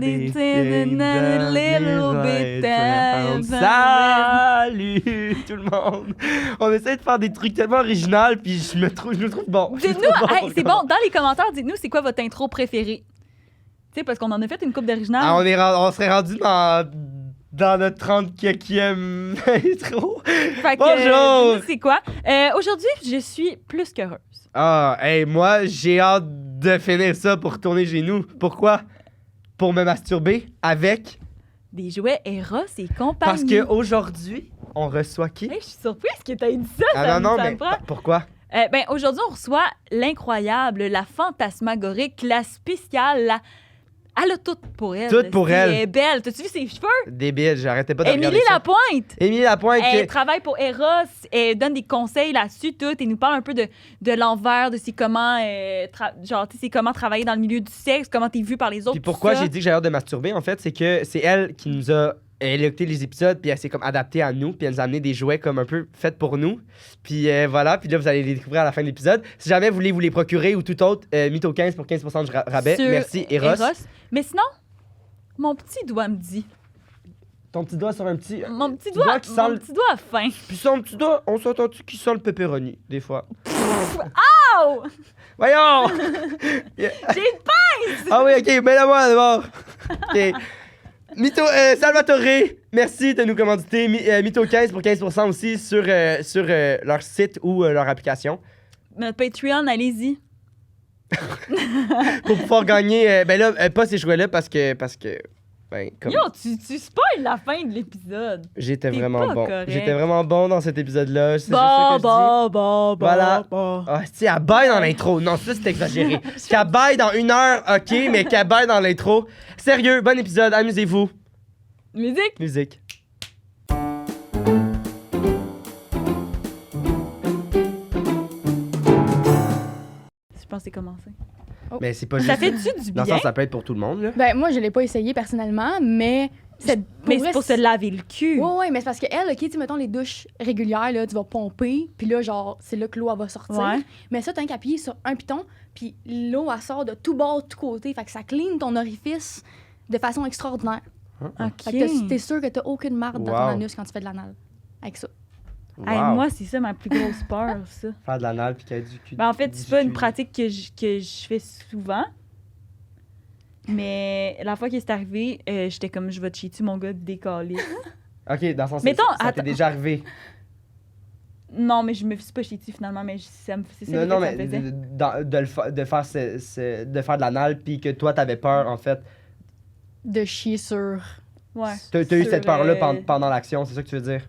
these things a little bit down. Salut tout le monde! On essaie de faire des trucs tellement originaux, puis je me trouve bon. Dites-nous, hey, c'est bon, dans les commentaires, dites-nous c'est quoi votre intro préférée. Tu sais, parce qu'on en a fait une couple d'originales. Ah, on serait rendu dans notre 34e intro. Fait que, Bonjour! dites-nous c'est quoi. Aujourd'hui, je suis plus qu'heureuse. Ah, hey, moi, j'ai hâte de finir ça pour retourner chez nous. Pourquoi? Pour me masturber avec... Des jouets Eros et compagnie. Parce qu'aujourd'hui, on reçoit qui? Hey, je suis surprise que tu aies dit ça. Ah ça non, me mais prend. pourquoi? Ben, aujourd'hui, on reçoit l'incroyable, la fantasmagorique, la spéciale, la... Elle a tout pour elle. Tout pour elle. Elle est belle. T'as-tu vu ses cheveux? Débile, j'arrêtais pas de regarder Émilie ça. Lapointe. Émilie Lapointe. Elle travaille pour Eros, elle donne des conseils là-dessus, tout, et nous parle un peu de l'envers, de c'est comment, c'est comment travailler dans le milieu du sexe, comment t'es vu par les autres. Puis pourquoi tout ça. j'ai dit que j'avais hâte de masturber, en fait, c'est que c'est elle qui nous a écouté les épisodes, puis elle s'est comme adaptée à nous, puis elle nous a amené des jouets comme un peu faits pour nous. Puis voilà, puis là, vous allez les découvrir à la fin de l'épisode. Si jamais vous voulez vous les procurer ou tout autre, Mytho 15 pour 15% de rabais. Sur Merci, Eros. Mais sinon, mon petit doigt me dit. Ton petit doigt sur un petit... Mon petit tu vois doigt, qu'il sent mon le- petit doigt a faim. Puis son petit doigt, on s'entend-tu qu'il sent le pepperoni, des fois? Oh! Voyons! J'ai une pince! Ah oui, OK, mets-la moi d'abord. OK. Mytho, Salvatore, merci de nous commanditer. Mytho 15 pour 15% aussi sur leur site ou leur application. Notre Patreon, allez-y. Pour pouvoir gagner, pas ces jouets-là parce que comme Yo, tu spoil la fin de l'épisode. j'étais t'es vraiment pas bon. correct. J'étais vraiment bon dans cet épisode-là. C'est juste ça que je dis. Bon. Voilà. Ah, si, elle baille dans l'intro. Non, ça, c'est exagéré. Qu'elle baille dans 1 heure, OK, mais qu'elle baille dans l'intro. Sérieux, bon épisode, amusez-vous. Musique. Musique. Je pense que c'est commencé. Mais c'est pas Ça juste... fait-tu du Dans bien? le sens, ça peut être pour tout le monde, là. Ben, moi, je l'ai pas essayé personnellement, mais Mais c'est pour se laver le cul. Ouais, mais c'est parce qu'elle, OK, tu mettons les douches régulières, là, tu vas pomper, puis là, genre, c'est là que l'eau, elle va sortir. Ouais. Mais ça, t'as qu'à appuyer sur un piton, puis l'eau, elle sort de tout bord, de tout côté. Fait que ça clean ton orifice de façon extraordinaire. OK. Fait que t'es sûr que t'as aucune marde dans ton Wow. anus quand tu fais de l'anal. Avec ça. Hey, Wow. moi, c'est ça ma plus grosse peur, ça. Faire de l'anal puis qu'il y ait du cul. Ben, en fait, du c'est pas une cul. pratique que je fais souvent. Mais la fois que c'est arrivé, j'étais comme, je vais te chier dessus, mon gars, décalé. OK, dans le sens, Mettons, ça t'est attends. déjà arrivé. Non, mais je me suis pas chier dessus finalement, mais c'est ça Non, que mais ça faisait. de faire de l'anal puis que toi, t'avais peur, en fait. De chier sur. Ouais. T'as eu Sur, cette peur-là pendant l'action, c'est ça que tu veux dire?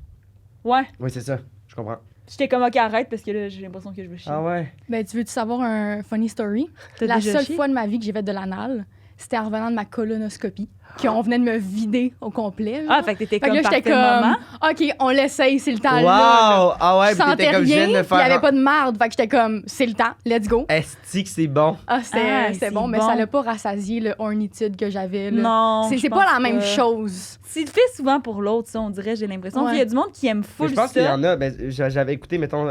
Ouais. Oui, c'est ça. Je comprends. J'étais comme, OK, arrête, parce que là, j'ai l'impression que je veux chier. Ah ouais? Ben, tu veux-tu savoir un funny story? T'as La déjà seule chié? fois de ma vie que j'ai fait de l'anal, c'était en revenant de ma colonoscopie, qu'on venait de me vider au complet. genre. Ah, fait que t'étais Fait que comme, là, j'étais parfait comme, moment. OK, on l'essaye, c'est le temps. Wow! Là. Ah ouais, Je puis t'étais sentais comme je viens rien, de puis il n'y faire. avait pas de marde. Fait que j'étais comme, c'est le temps, let's go. Esti que c'est bon. Ah, c'était Ah, c'était c'est bon, mais bon. ça l'a pas rassasié le ornitude que j'avais. là. Non. C'est je pas la pense même pas. chose. Tu le fais souvent pour l'autre, ça, on dirait, j'ai l'impression. Ouais. Il y a du monde qui aime Mais full je pense qu'il y ça. en a. Ben, j'avais écouté, mettons,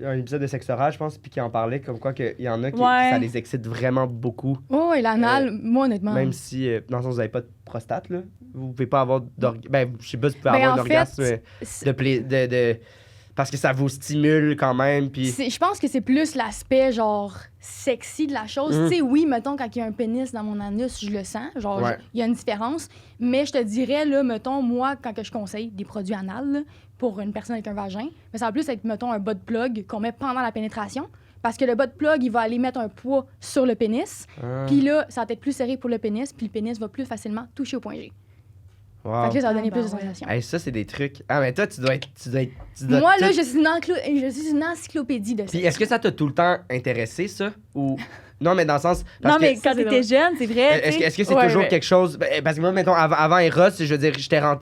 un épisode de Sexe oral, je pense, puis qui en parlait, comme quoi qu'il y en a qui Ouais. ça les excite vraiment beaucoup. Oh, et l'anal, moi, honnêtement. Même si, dans le sens, vous n'avez pas de prostate, là. Vous pouvez pas avoir d'orgasme. Ben, je sais pas si vous pouvez Ben, avoir un en orgasme fait, parce que ça vous stimule quand même, puis... je pense que c'est plus l'aspect, genre, sexy de la chose. Mhm. Tu sais, oui, mettons, quand il y a un pénis dans mon anus, je le sens. Genre, Ouais. il y a une différence. Mais je te dirais, là, mettons, moi, quand que je conseille des produits anal là, pour une personne avec un vagin, mais ça va plus être, mettons, un bas de plug qu'on met pendant la pénétration. Parce que le bas de plug, il va aller mettre un poids sur le pénis. Ah, Puis là, ça va être plus serré pour le pénis. Puis le pénis va plus facilement toucher au point G. wow. Fait que là, ça va Ah, donner ben plus de ouais. sensations. Hey, ça, c'est des trucs. Ah, mais toi, tu dois Moi, là, tout- je suis une encyclopédie de Puis sexe. est-ce que ça t'a tout le temps intéressé, ça? Ou... Non, mais dans le sens... Non, mais Ça, quand c'est t'étais jeune, c'est vrai. Est-ce que, est-ce que c'est Ouais, toujours ouais. quelque chose... Parce que moi, mettons, avant Eros, je veux dire, j'étais Avant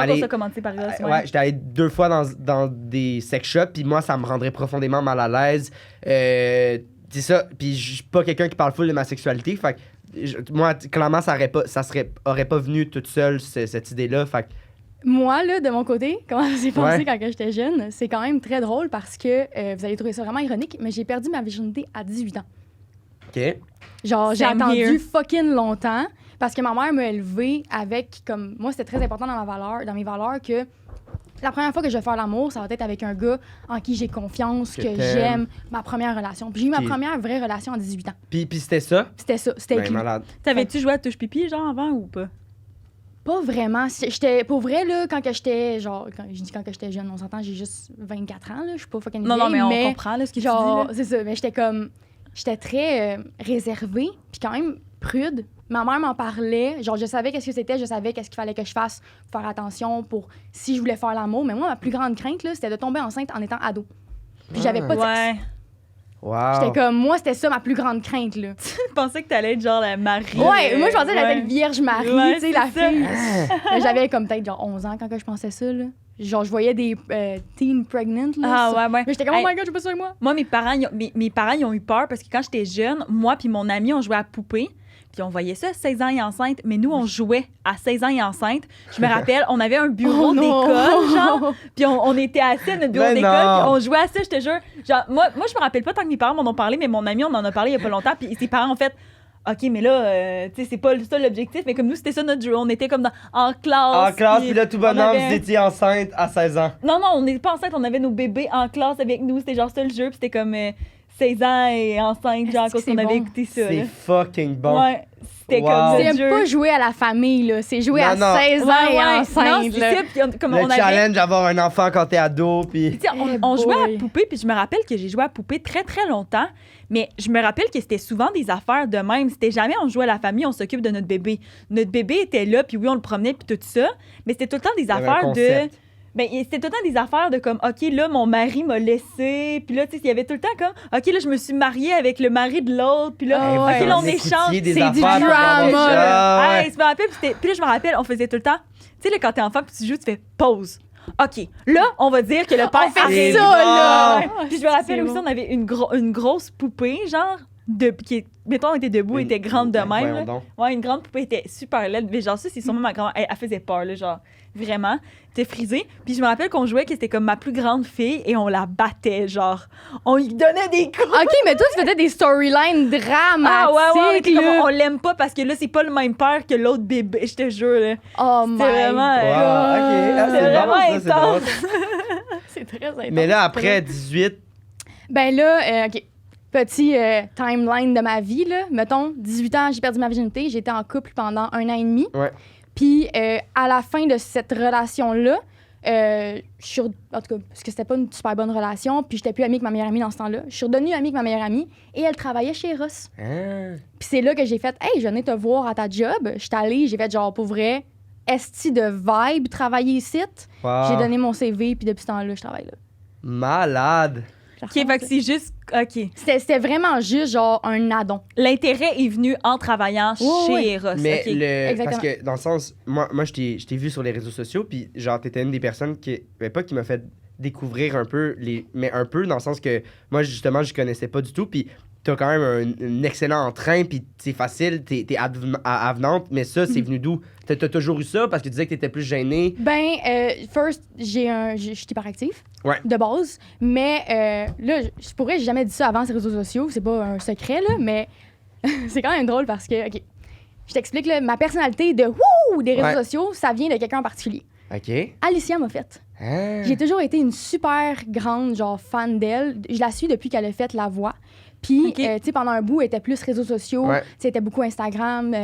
allé... qu'on soit commencé par Ross, Ouais, j'étais allé 2 fois dans des sex shops, puis moi, ça me rendrait profondément mal à l'aise. C'est ça, puis je suis pas quelqu'un qui parle full de ma sexualité, fait que moi, clairement, ça aurait pas venu toute seule, cette idée-là, fait que... Moi, là, de mon côté, comment ça s'est passé Ouais. quand que j'étais jeune, c'est quand même très drôle parce que vous allez trouver ça vraiment ironique, mais j'ai perdu ma virginité à 18 ans. OK. Genre, j'ai Same attendu here. fucking longtemps Parce que ma mère m'a élevée avec, comme, moi, c'était très important dans mes valeurs, que la première fois que je vais faire l'amour, ça va être avec un gars en qui j'ai confiance, que t'aimes. j'aime, ma première relation. Puis j'ai eu ma Qui- première vraie relation à 18 ans. Puis c'était ça? C'était ça, c'était Ben, écrit. malade. T'avais-tu joué à touche pipi, genre, avant ou pas? Pas vraiment. J'étais, pour vrai, là, quand que j'étais, genre, je dis quand que j'étais jeune, on s'entend, j'ai juste 24 ans, là, je suis pas fucking Non, non, mais vieille, on comprend là, ce que genre, tu dis. c'est ça, mais j'étais très réservée, puis quand même prude. Ma mère m'en parlait, genre, je savais qu'est-ce que c'était, je savais qu'est-ce qu'il fallait que je fasse pour faire attention, pour si je voulais faire l'amour. Mais moi, ma plus grande crainte, là, c'était de tomber enceinte en étant ado. Puis j'avais pas de sexe. Ouais. Wow. J'étais comme, moi, c'était ça ma plus grande crainte, là. Je pensais que t'allais être genre la Marie. Ouais, moi, je pensais que j'allais Ouais. être Vierge Marie, Ouais, tu sais, la c'est ça. fille. Mais j'avais comme peut-être genre 11 ans quand que je pensais ça, là. Genre, je voyais des teen pregnant, là. Ah ça. ouais, ouais. Mais j'étais comme, Hey. oh my god, j'ai pas ça avec moi. Moi, mes parents, ils ont eu peur parce que quand j'étais jeune, moi puis mon ami, on jouait à poupée. Puis on voyait ça, 16 ans et enceinte. Mais nous, on jouait à 16 ans et enceinte. Je me rappelle, on avait un bureau Oh non. d'école, genre. Puis on était assis à notre bureau Mais d'école. non. Puis on jouait à ça, je te jure. Genre, moi, je me rappelle pas tant que mes parents m'en ont parlé, mais mon ami, on en a parlé il y a pas longtemps. Puis ses parents ont fait... OK, mais là, tu sais, c'est pas ça l'objectif. Mais comme nous, c'était ça notre jeu. On était comme en classe. En classe, puis là, tout bonhomme, on avait- vous étiez enceinte à 16 ans. Non, on n'était pas enceinte. On avait nos bébés en classe avec nous. C'était genre ça le jeu. Puis c'était comme 16 ans et enceinte, genre, Est-ce que quand on c'est avait bon? écouté ça. C'est là. fucking bon. Ouais, c'était Wow. comme C'est le jeu. pas jouer à la famille, là. C'est jouer à Non, non. 16 ans Ouais, et ouais. enceinte, Non, c'est là. ça. Puis comme Le on avait... challenge d'avoir un enfant quand t'es ado, puis... Tu sais, Eh on jouait boy. à poupée, puis je me rappelle que j'ai joué à poupée très, très longtemps. Mais je me rappelle que c'était souvent des affaires de même. C'était jamais on jouait à la famille, on s'occupe de notre bébé. Notre bébé était là, puis oui, on le promenait, puis tout ça. Mais c'était tout le temps des y avait un affaires de... concept. Ben, c'était tout le temps des affaires de comme, OK, là, mon mari m'a laissé. Puis là, tu sais, il y avait tout le temps comme, OK, là, je me suis mariée avec le mari de l'autre. Puis là, Ah ouais. OK, là, on Vous écoutiez échange. des C'est du affaires pour avoir drama, ça. là. Ouais. Hey, je me rappelle, puis là, je me rappelle, on faisait tout le temps. Tu sais, là, quand t'es enfant, puis tu joues, tu fais pause. OK, là, on va dire que le père On fait arrive. ça, là! Ouais. Puis je me rappelle C'est aussi, bon. on avait une grosse poupée, genre, mettons, elle était debout, elle était grande de Ben, même. voyons là. donc. Ouais, une grande poupée était super laide. Mais genre, ça, c'est sûrement ma grand-mère. Elle faisait peur, là, genre, vraiment. Elle était frisée. Puis je me rappelle qu'on jouait que c'était comme ma plus grande fille et on la battait, genre. On lui donnait des coups. OK, mais toi, tu faisais des storylines dramatiques, Ah ouais, on était comme, là. on l'aime pas parce que là, c'est pas le même père que l'autre bébé, je te jure, là. Oh my C'était vraiment... Wow, ok. Ah, C'est c'est bon, vraiment ça, c'est intense. drôle. C'est très intense. Mais là, après 18, Ben là, OK. Petit timeline de ma vie, là. Mettons, 18 ans, j'ai perdu ma virginité. J'étais en couple pendant 1 an et demi. Ouais. Puis, à la fin de cette relation-là, je suis... En tout cas, parce que c'était pas une super bonne relation, puis j'étais plus amie avec ma meilleure amie dans ce temps-là. Je suis redevenue amie avec ma meilleure amie, et elle travaillait chez Ross. hein? Puis c'est là que j'ai fait « Hey, je venais te voir à ta job. » J'étais allée, j'ai fait genre, pour vrai, esti de vibe, travailler ici. Wow. J'ai donné mon CV, puis depuis ce temps-là, je travaille là. Malade. OK, fait que c'est juste... OK. C'était vraiment juste genre un addon. L'intérêt est venu en travaillant Oui, chez Ross. Mais OK. parce que dans le sens, moi je t'ai vu sur les réseaux sociaux, puis genre, t'étais une des personnes qui, ben, pas qui m'a fait découvrir un peu, mais un peu dans le sens que moi, justement, je connaissais pas du tout, puis t'as quand même un excellent entrain, puis c'est facile, t'es avenante, mais ça, c'est venu d'où? T'as toujours eu ça parce que tu disais que t'étais plus gênée? Ben, first, je suis hyperactive, Ouais. de base. Mais là, je pourrais, j'ai jamais dit ça avant ces réseaux sociaux, c'est pas un secret, là, mais c'est quand même drôle parce que, OK, je t'explique, là, ma personnalité de wouh des réseaux Ouais. sociaux, ça vient de quelqu'un en particulier. OK. Alicia m'a fait. Hein? J'ai toujours été une super grande, genre, fan d'elle. Je la suis depuis qu'elle a fait La Voix. Puis, OK. tu sais, pendant un bout, elle était plus réseaux sociaux. Ouais. Tu sais, elle était beaucoup Instagram,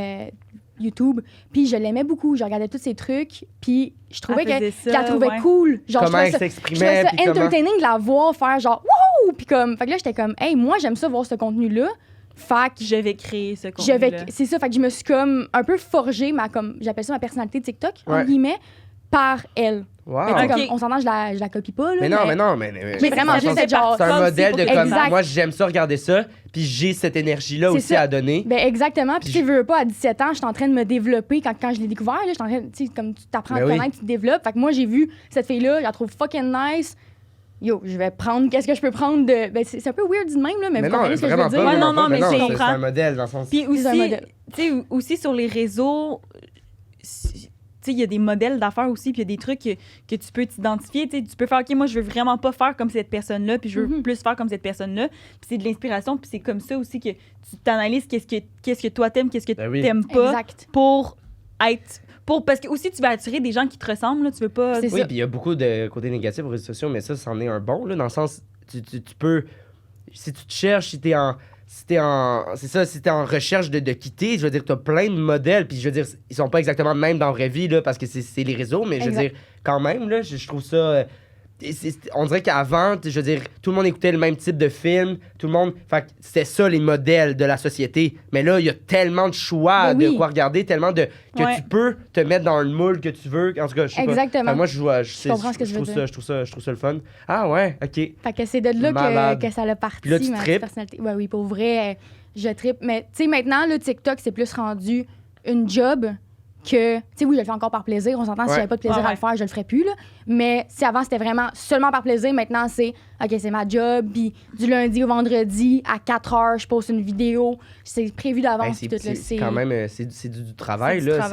YouTube. Puis, je l'aimais beaucoup. Je regardais tous ses trucs. Puis, je trouvais Elle que faisait je ça, la trouvais ouais. cool. Genre, Comment elle je trouvais s'exprimait, ça puis comment... entertaining de la voir faire genre, wouh! Puis, comme, fait que là, j'étais comme, hey, moi, j'aime ça voir ce contenu-là. Fait que Je vais créer ce je contenu vais, c'est ça, fait que je me suis comme un peu forgé j'appelle ça ma personnalité TikTok, Ouais. entre guillemets, par elle. Wow. Mais tu sais, Ok. comme, on s'entend, je la copie pas, là. Mais non, mais Mais vraiment, dans le juste sens- être genre. c'est un Comme modèle si de pour comme Exact. moi j'aime ça regarder ça puis j'ai cette énergie là C'est aussi ça. à donner. Ben exactement. Puis Puis tu veux pas, à 17 ans, j'étais en train de me développer quand je l'ai découvert. Là, j'étais en train, tu sais, comme tu t'apprends à Ben te oui. connaître, tu te développes. Fait que moi, j'ai vu cette fille-là, je la trouve fucking nice. Yo, je vais prendre, qu'est-ce que je peux prendre de. Ben c'est un peu weird de même, là, mais vous non, comprenez ce que je veux vraiment dire. pas. Ouais, vraiment non, pas, mais je c'est comprends. un modèle dans le sens. Puis C'est un aussi, modèle. tu sais, aussi sur les réseaux, tu sais, il y a des modèles d'affaires aussi, puis il y a des trucs que tu peux t'identifier. Tu sais, tu peux faire, OK, moi, je veux vraiment pas faire comme cette personne-là, puis je veux plus faire comme cette personne-là. Puis c'est de l'inspiration, puis c'est comme ça aussi que tu t'analyses qu'est-ce que toi t'aimes, qu'est-ce que t'aimes pas pour être... parce que aussi, tu vas attirer des gens qui te ressemblent, là, tu veux pas... C'est Oui, ça. puis il y a beaucoup de côtés négatifs aux réseaux sociaux, mais ça, c'en est un bon, là, dans le sens, tu peux... Si tu te cherches, si t'es en recherche de quitter, je veux dire, t'as plein de modèles, puis je veux dire, ils sont pas exactement même dans la vraie vie, là, parce que c'est les réseaux, mais je veux dire, quand même, là, je trouve ça... on dirait qu'avant, je veux dire, tout le monde écoutait le même type de film, tout le monde... Fait que c'était ça, les modèles de la société. Mais là, il y a tellement de choix de quoi regarder, tellement que tu peux te mettre dans le moule que tu veux. En tout cas, je sais pas. Exactement. Enfin, moi, je trouve ça le fun. Ah ouais, OK. Fait que c'est de là que ça a parti, puis là, tu ma tripes. personnalité. Ouais, oui, pour vrai, je trippe. Mais tu sais, maintenant, le TikTok, c'est plus rendu une job que, tu sais, oui, je le fais encore par plaisir. On s'entend, si j'avais pas de plaisir à le faire, je le ferais plus, là. Mais si avant, c'était vraiment seulement par plaisir, maintenant, c'est, OK, c'est ma job, puis du lundi au vendredi, à 4 heures, je poste une vidéo. C'est prévu d'avance, puis tout le c'est quand même, c'est du travail, là.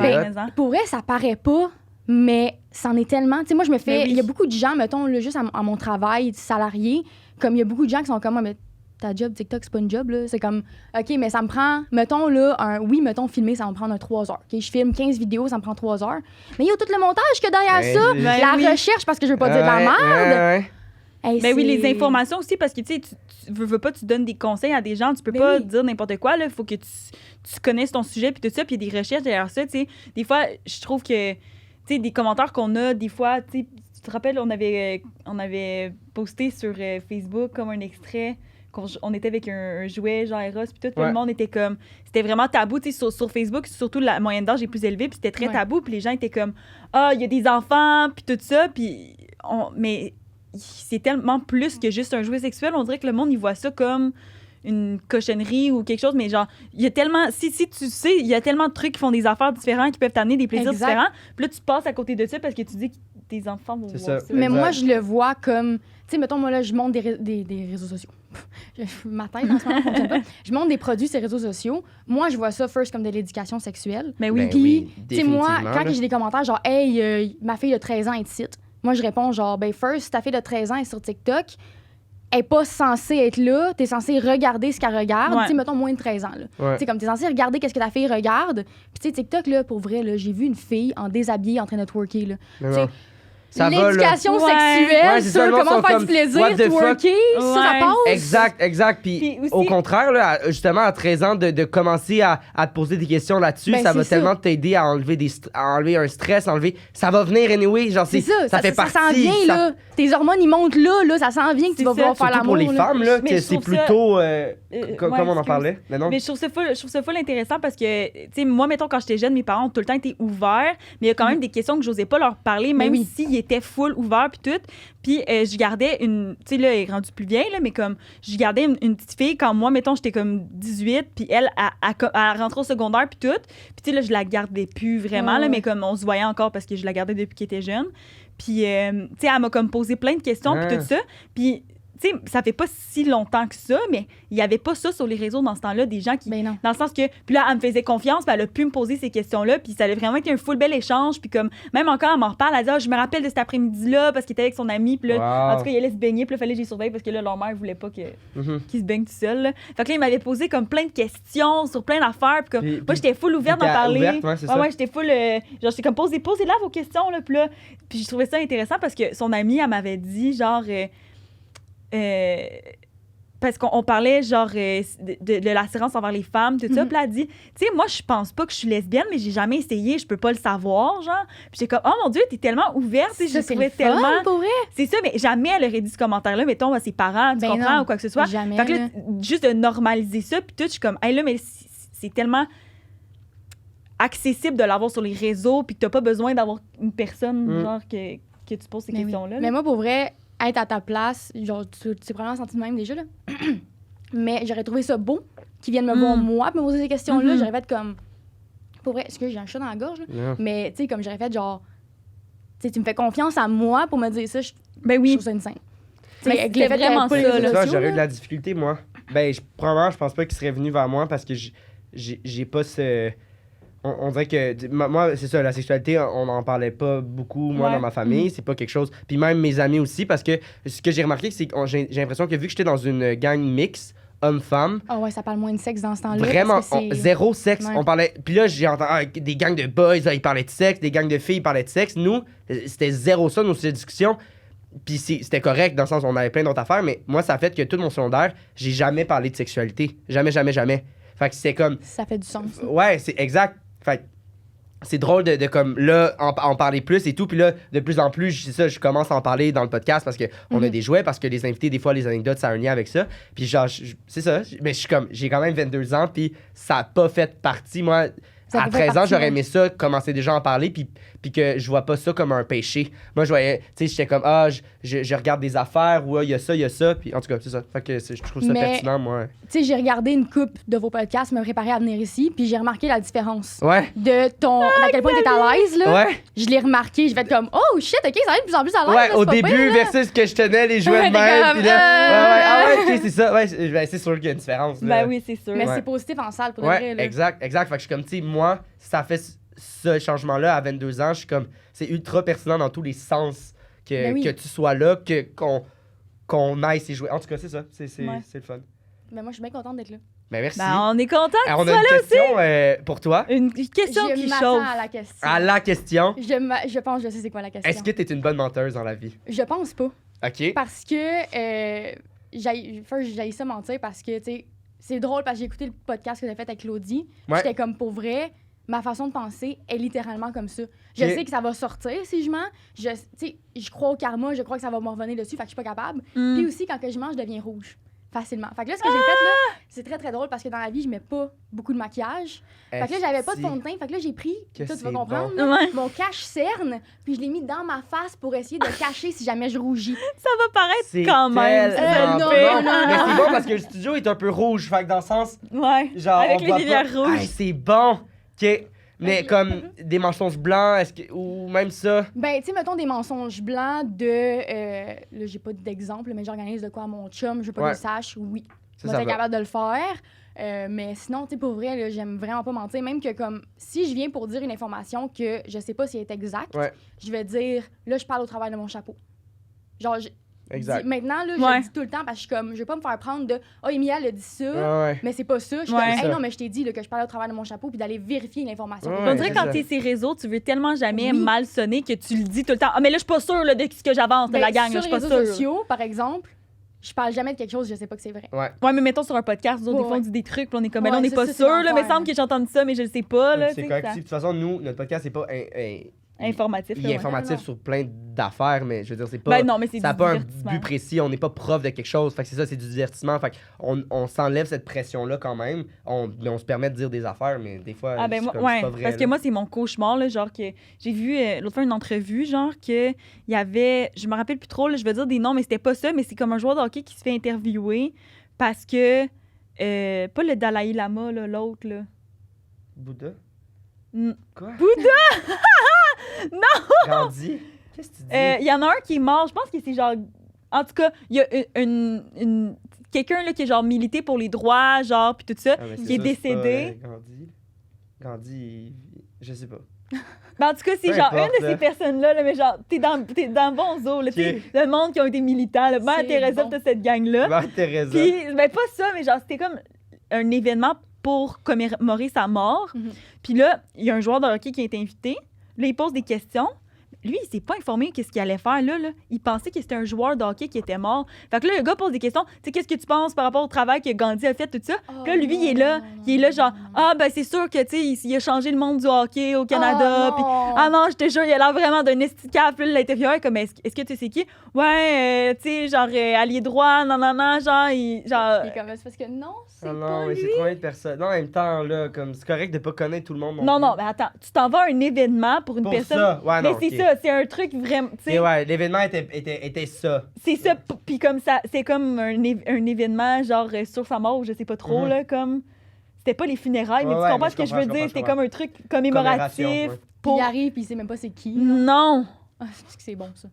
Pour vrai, ça paraît pas, mais c'en est tellement. Tu sais, moi, je me fais. Il y a beaucoup de gens, mettons, là, juste à mon travail salarié, comme il y a beaucoup de gens qui sont comme moi, mais ta job TikTok, c'est pas une job, là. C'est comme, OK, mais ça me prend, mettons, là, mettons, filmer, ça va me prendre 3 heures. OK, je filme 15 vidéos, ça me prend 3 heures. Mais il y a tout le montage que derrière ça, la recherche, parce que je veux pas dire de la merde. Ben oui, les informations aussi, parce que tu sais, tu veux pas, tu donnes des conseils à des gens, tu peux pas dire n'importe quoi, là. Il faut que tu connaisses ton sujet, puis tout ça, puis il y a des recherches derrière ça, tu sais. Des fois, je trouve que, tu sais, des commentaires qu'on a, des fois, tu sais, tu te rappelles, on avait posté sur Facebook comme un extrait. On était avec un jouet genre Eros, puis tout le monde était comme... C'était vraiment tabou, tu sais, sur Facebook, surtout la moyenne d'âge est plus élevée, puis c'était très tabou, puis les gens étaient comme « Ah, il y a des enfants, puis tout ça », puis... Mais c'est tellement plus que juste un jouet sexuel, on dirait que le monde, il voit ça comme une cochonnerie ou quelque chose, mais genre, il y a tellement... Si tu sais, il y a tellement de trucs qui font des affaires différentes, qui peuvent t'amener des plaisirs différents, puis là, tu passes à côté de ça parce que tu dis que tes enfants vont voir ça. Mais moi, je le vois comme... Tu sais, mettons, moi, là, je monte des réseaux sociaux. Ma tête, en ce moment, fonctionne pas. Je monte des produits sur les réseaux sociaux. Moi, je vois ça, first, comme de l'éducation sexuelle. Mais oui. Puis, tu sais, moi, quand j'ai des commentaires, genre, « Hey, ma fille de 13 ans est ici. » Moi, je réponds, genre, « Ben, first, ta fille de 13 ans est sur TikTok. Elle est pas censée être là. T'es censé regarder ce qu'elle regarde. Tu sais, mettons, moins de 13 ans, là. Tu sais, comme t'es censé regarder qu'est-ce que ta fille regarde. Puis, tu sais, TikTok, là, pour vrai, là, j'ai vu une fille en déshabillé en train de twerker, là. L'éducation sexuelle sur comment faire du plaisir, twerker, ça passe. Exact. Puis au contraire, là, justement, à 13 ans, de commencer à te poser des questions là-dessus, ça va tellement t'aider à enlever un stress, ça va venir anyway, genre ça fait partie. Ça s'en vient, là. Tes hormones, ils montent là, ça s'en vient que tu vas vouloir faire l'amour. Pour les femmes, là, que c'est plutôt... comme on en parlait. Mais je trouve ça full intéressant parce que, tu sais, moi, mettons, quand j'étais jeune, mes parents ont tout le temps été ouverts, mais il y a quand même des questions que j'osais pas leur parler, même s'ils étaient full ouverts puis tout. Puis je gardais une... Tu sais, là, elle est rendue plus vieille, là, mais comme, je gardais une petite fille quand moi, mettons, j'étais comme 18, puis elle rentrait au secondaire puis tout. Puis tu sais, là, je la gardais plus vraiment, là, mais comme on se voyait encore parce que je la gardais depuis qu'elle était jeune. Puis, tu sais, elle m'a comme posé plein de questions puis tout ça. Puis... Tu sais, ça fait pas si longtemps que ça, mais il y avait pas ça sur les réseaux dans ce temps-là, des gens qui... non. Dans le sens que... Puis là, elle me faisait confiance, puis elle a pu me poser ces questions-là, puis ça a vraiment été un full bel échange, puis comme... Même encore, elle m'en reparle, elle dit « Ah, je me rappelle de cet après-midi-là, parce qu'il était avec son ami, puis là, en tout cas, il allait se baigner, puis là, il fallait que j'y surveille, parce que là, leur mère voulait pas qu'il se baigne tout seul, là. Fait que là, il m'avait posé comme plein de questions sur plein d'affaires, puis comme... Moi, j'étais full ouverte d'en parler. Ouais, j'étais full... genre, j'étais comme, posez-là vos questions, là, puis là... Puis je trouvais ça intéressant, parce que son amie, elle m'avait dit, genre... parce qu'on parlait genre de l'attirance envers les femmes, tout ça. Puis elle a dit, tu sais, moi, je pense pas que je suis lesbienne, mais j'ai jamais essayé, je peux pas le savoir, genre. Puis j'étais comme, oh mon Dieu, t'es tellement ouverte, tu sais, je trouvais tellement... pour vrai. C'est ça, mais jamais elle aurait dit ce commentaire-là, mettons, à ses parents, tu comprends, ou quoi que ce soit. Jamais. Fait que là, juste de normaliser ça, puis tout, je suis comme, hey, là, mais c'est tellement accessible de l'avoir sur les réseaux, puis que t'as pas besoin d'avoir une personne, genre, que tu poses ces questions-là. Mais moi, pour vrai... être à ta place, genre, tu t'es probablement senti de même déjà, là. Mais j'aurais trouvé ça beau qu'ils viennent me voir moi et me poser ces questions-là. J'aurais fait comme... Pour vrai, est-ce que j'ai un chat dans la gorge, là? Mais, tu sais, comme j'aurais fait genre... Tu sais, tu me fais confiance à moi pour me dire ça, je trouve ça une scène. C'était vraiment ça. J'aurais eu de la difficulté, moi. Ben, probablement, je pense pas qu'il serait venu vers moi parce que j'ai pas ce... on dirait que moi c'est ça, la sexualité, on n'en parlait pas beaucoup moi dans ma famille, c'est pas quelque chose, puis même mes amis aussi, parce que ce que j'ai remarqué c'est que j'ai l'impression que vu que j'étais dans une gang mixte homme-femme, ça parle moins de sexe dans ce temps-là. vraiment zéro sexe, on parlait, puis là j'ai entendu des gangs de boys là, ils parlaient de sexe, des gangs de filles ils parlaient de sexe, nous c'était zéro ça nos discussions. Puis c'était correct dans le sens où on avait plein d'autres affaires, mais moi ça a fait que tout mon secondaire j'ai jamais parlé de sexualité, jamais. Fait que c'est comme ça fait du sens. Ouais, c'est exact. Fait que c'est drôle de comme là en parler plus et tout, puis là de plus en plus je commence à en parler dans le podcast parce que on a des jouets, parce que les invités des fois les anecdotes ça a un lien avec ça, puis genre c'est ça, mais je suis comme j'ai quand même 22 ans puis ça a pas fait partie moi. À 13 ans, j'aurais aimé ça, commencer déjà à en parler, puis que je vois pas ça comme un péché. Moi, je voyais, tu sais, j'étais comme, je regarde des affaires, ou il y a ça, puis en tout cas, c'est ça. Fait que je trouve ça pertinent, moi. Tu sais, j'ai regardé une coupe de vos podcasts, me préparer à venir ici, puis j'ai remarqué la différence. Ouais. De à quel point t'es à l'aise, là. Ouais. Je l'ai remarqué, je vais être comme, oh shit, ok, ça va être de plus en plus à l'aise. Ouais, là, au pas début, pire, versus que je tenais les jouets de même, puis là, ok, c'est ça. Ouais, c'est sûr qu'il y a une différence, là. Ben oui, c'est sûr. Mais c'est positif en salle, pour de vrai, là. Exact. Fait que je suis comme, tu sais, moi, ça fait ce changement-là à 22 ans, je suis comme, c'est ultra pertinent dans tous les sens que tu sois là, qu'on aille ces jouets. En tout cas, c'est ça, c'est le fun. Mais moi, je suis bien contente d'être là. Ben merci. On est content que tu on sois a une là question pour toi. Une question qui Je m'attends chauffe. à la question. À la question. Je pense que je sais c'est quoi la question. Est-ce que tu es une bonne menteuse dans la vie? Je pense pas. OK. Parce que j'ai ça mentir parce que, tu sais, c'est drôle parce que j'ai écouté le podcast que j'ai fait avec Claudie. Ouais. J'étais comme, pour vrai, ma façon de penser est littéralement comme ça. Je sais que ça va sortir si je mens. Je crois au karma, je crois que ça va me revenir dessus, fait que je suis pas capable. Puis aussi, quand que je mange, je deviens rouge. Facilement. Fait que là, ce que j'ai fait, là, c'est très, très drôle parce que dans la vie, je mets pas beaucoup de maquillage. Fait que là, j'avais pas de fond de teint. Fait que là, j'ai pris, toi, tu vas comprendre, bon. Ouais. mon cache-cerne, puis je l'ai mis dans ma face pour essayer de cacher si jamais je rougis. Ça va paraître C'est quand même. tellement non, bon. non, Mais non. c'est bon parce que le studio est un peu rouge, fait que dans le sens, Ouais. genre, Avec on les voit lumières pas. rouges. Hey, c'est bon. OK. Mais comme des mensonges blancs, ou même ça. Ben, tu sais, mettons des mensonges blancs de. Là, j'ai pas d'exemple, mais j'organise de quoi à mon chum, je veux pas qu'il le sache, oui. Ça, Moi, ça t'es va. capable de le faire. Mais sinon, tu sais, pour vrai, là, j'aime vraiment pas mentir. Même que, comme, si je viens pour dire une information que je sais pas si elle est exacte, je vais dire, là, je parle au travers de mon chapeau. Genre, Exact. maintenant, là, je le dis tout le temps parce que je suis comme, je vais pas me faire prendre de, Emilia elle a dit ça, mais c'est pas ça. Je suis comme, hey, non, mais je t'ai dit là, que je parlais au travers de mon chapeau puis d'aller vérifier l'information. Ouais, On dirait que quand t'es ces réseaux, tu veux tellement jamais mal sonner que tu le dis tout le temps. Ah, mais là, je suis pas sûre là, de ce que j'avance de la gang. Là, je suis pas sur sûre. les réseaux sociaux, par exemple, je parle jamais de quelque chose, je sais pas que c'est vrai. Ouais. Mais mettons sur un podcast, nous autres, des fois, on dit des trucs, puis on est comme, mais là, on n'est ça, pas c'est sûr, là, l'enfer, mais il semble là. que j'ai entendu ça, mais je le sais pas, là. C'est tu sais, correct. ça- De toute façon, nous, notre podcast, c'est pas Informatif. il là, est ouais. informatif non. sur plein d'affaires, mais je veux dire, c'est pas. Ben non, mais c'est ça n'a du pas un divertissement. but précis, on n'est pas prof de quelque chose. Fait que c'est ça, c'est du divertissement. Fait on s'enlève cette pression-là quand même. Mais on se permet de dire des affaires, mais des fois, Ah ben c'est moi, comme, ouais, c'est pas vrai. parce que là. moi c'est mon cauchemar là, genre que j'ai vu l'autre fois une entrevue genre que il y avait, je me rappelle plus trop là, je vais dire des noms mais c'était pas ça, mais c'est comme un joueur de hockey qui se fait interviewer parce que pas le Dalai Lama là, l'autre là. Bouddha? Quoi? Bouddha! Gandhi? Qu'est-ce que tu dis? Il y en a un qui est mort, je pense que c'est genre en tout cas, il y a quelqu'un là qui est genre milité pour les droits genre puis tout ça, Ah, mais qui c'est est ça, décédé. c'est pas, Gandhi, je sais pas. Ben, en tout cas, c'est Peu genre importe, une de là. ces personnes-là, là, mais genre, t'es dans le bon zoo, là, tu sais, le monde qui ont été militants, là, Mère C'est Teresa, bon. toute cette gang-là. Mère Teresa. Puis, ben, pas ça, mais genre, c'était comme un événement pour commémorer sa mort. Mhm. Puis là, il y a un joueur de hockey qui a été invité. Là, il pose des questions. Lui, il s'est pas informé qu'est-ce qu'il allait faire là. Il pensait que c'était un joueur de hockey qui était mort. Fait que là, le gars pose des questions. Tu sais, qu'est-ce que tu penses par rapport au travail que Gandhi a fait, tout ça? Puis là, lui, il est là, genre, ah, ben, c'est sûr que, tu sais, il a changé le monde du hockey au Canada. Puis, ah non, je te jure, il a l'air vraiment d'un esticaf. Puis là, l'intervieweur est comme, est-ce que tu sais qui? Ouais, tu sais, genre, allié droit, non, genre, genre. Il est comme, c'est parce que non, c'est Ah pas non, mais lui. c'est trop de personnes. Non, en même temps, là, comme c'est correct de pas connaître tout le monde. Non, plus. non, mais attends, tu t'en vas à un événement pour une Pour personne. ça, ouais, mais non, c'est ok. ça, c'est un truc vraiment. Tu sais, Et ouais, l'événement était ça. c'est ça, puis comme ça, c'est comme un événement, genre sur sa mort, je sais pas trop, Mhm. là, comme. C'était pas les funérailles, mais Ouais, tu ouais, comprends mais ce que je veux dire? C'était comprends. comme un truc commémoratif. Commémoration, ouais. Puis Pour... il arrive, puis il sait même pas c'est qui. Non! Ah, c'est que c'est bon, ça.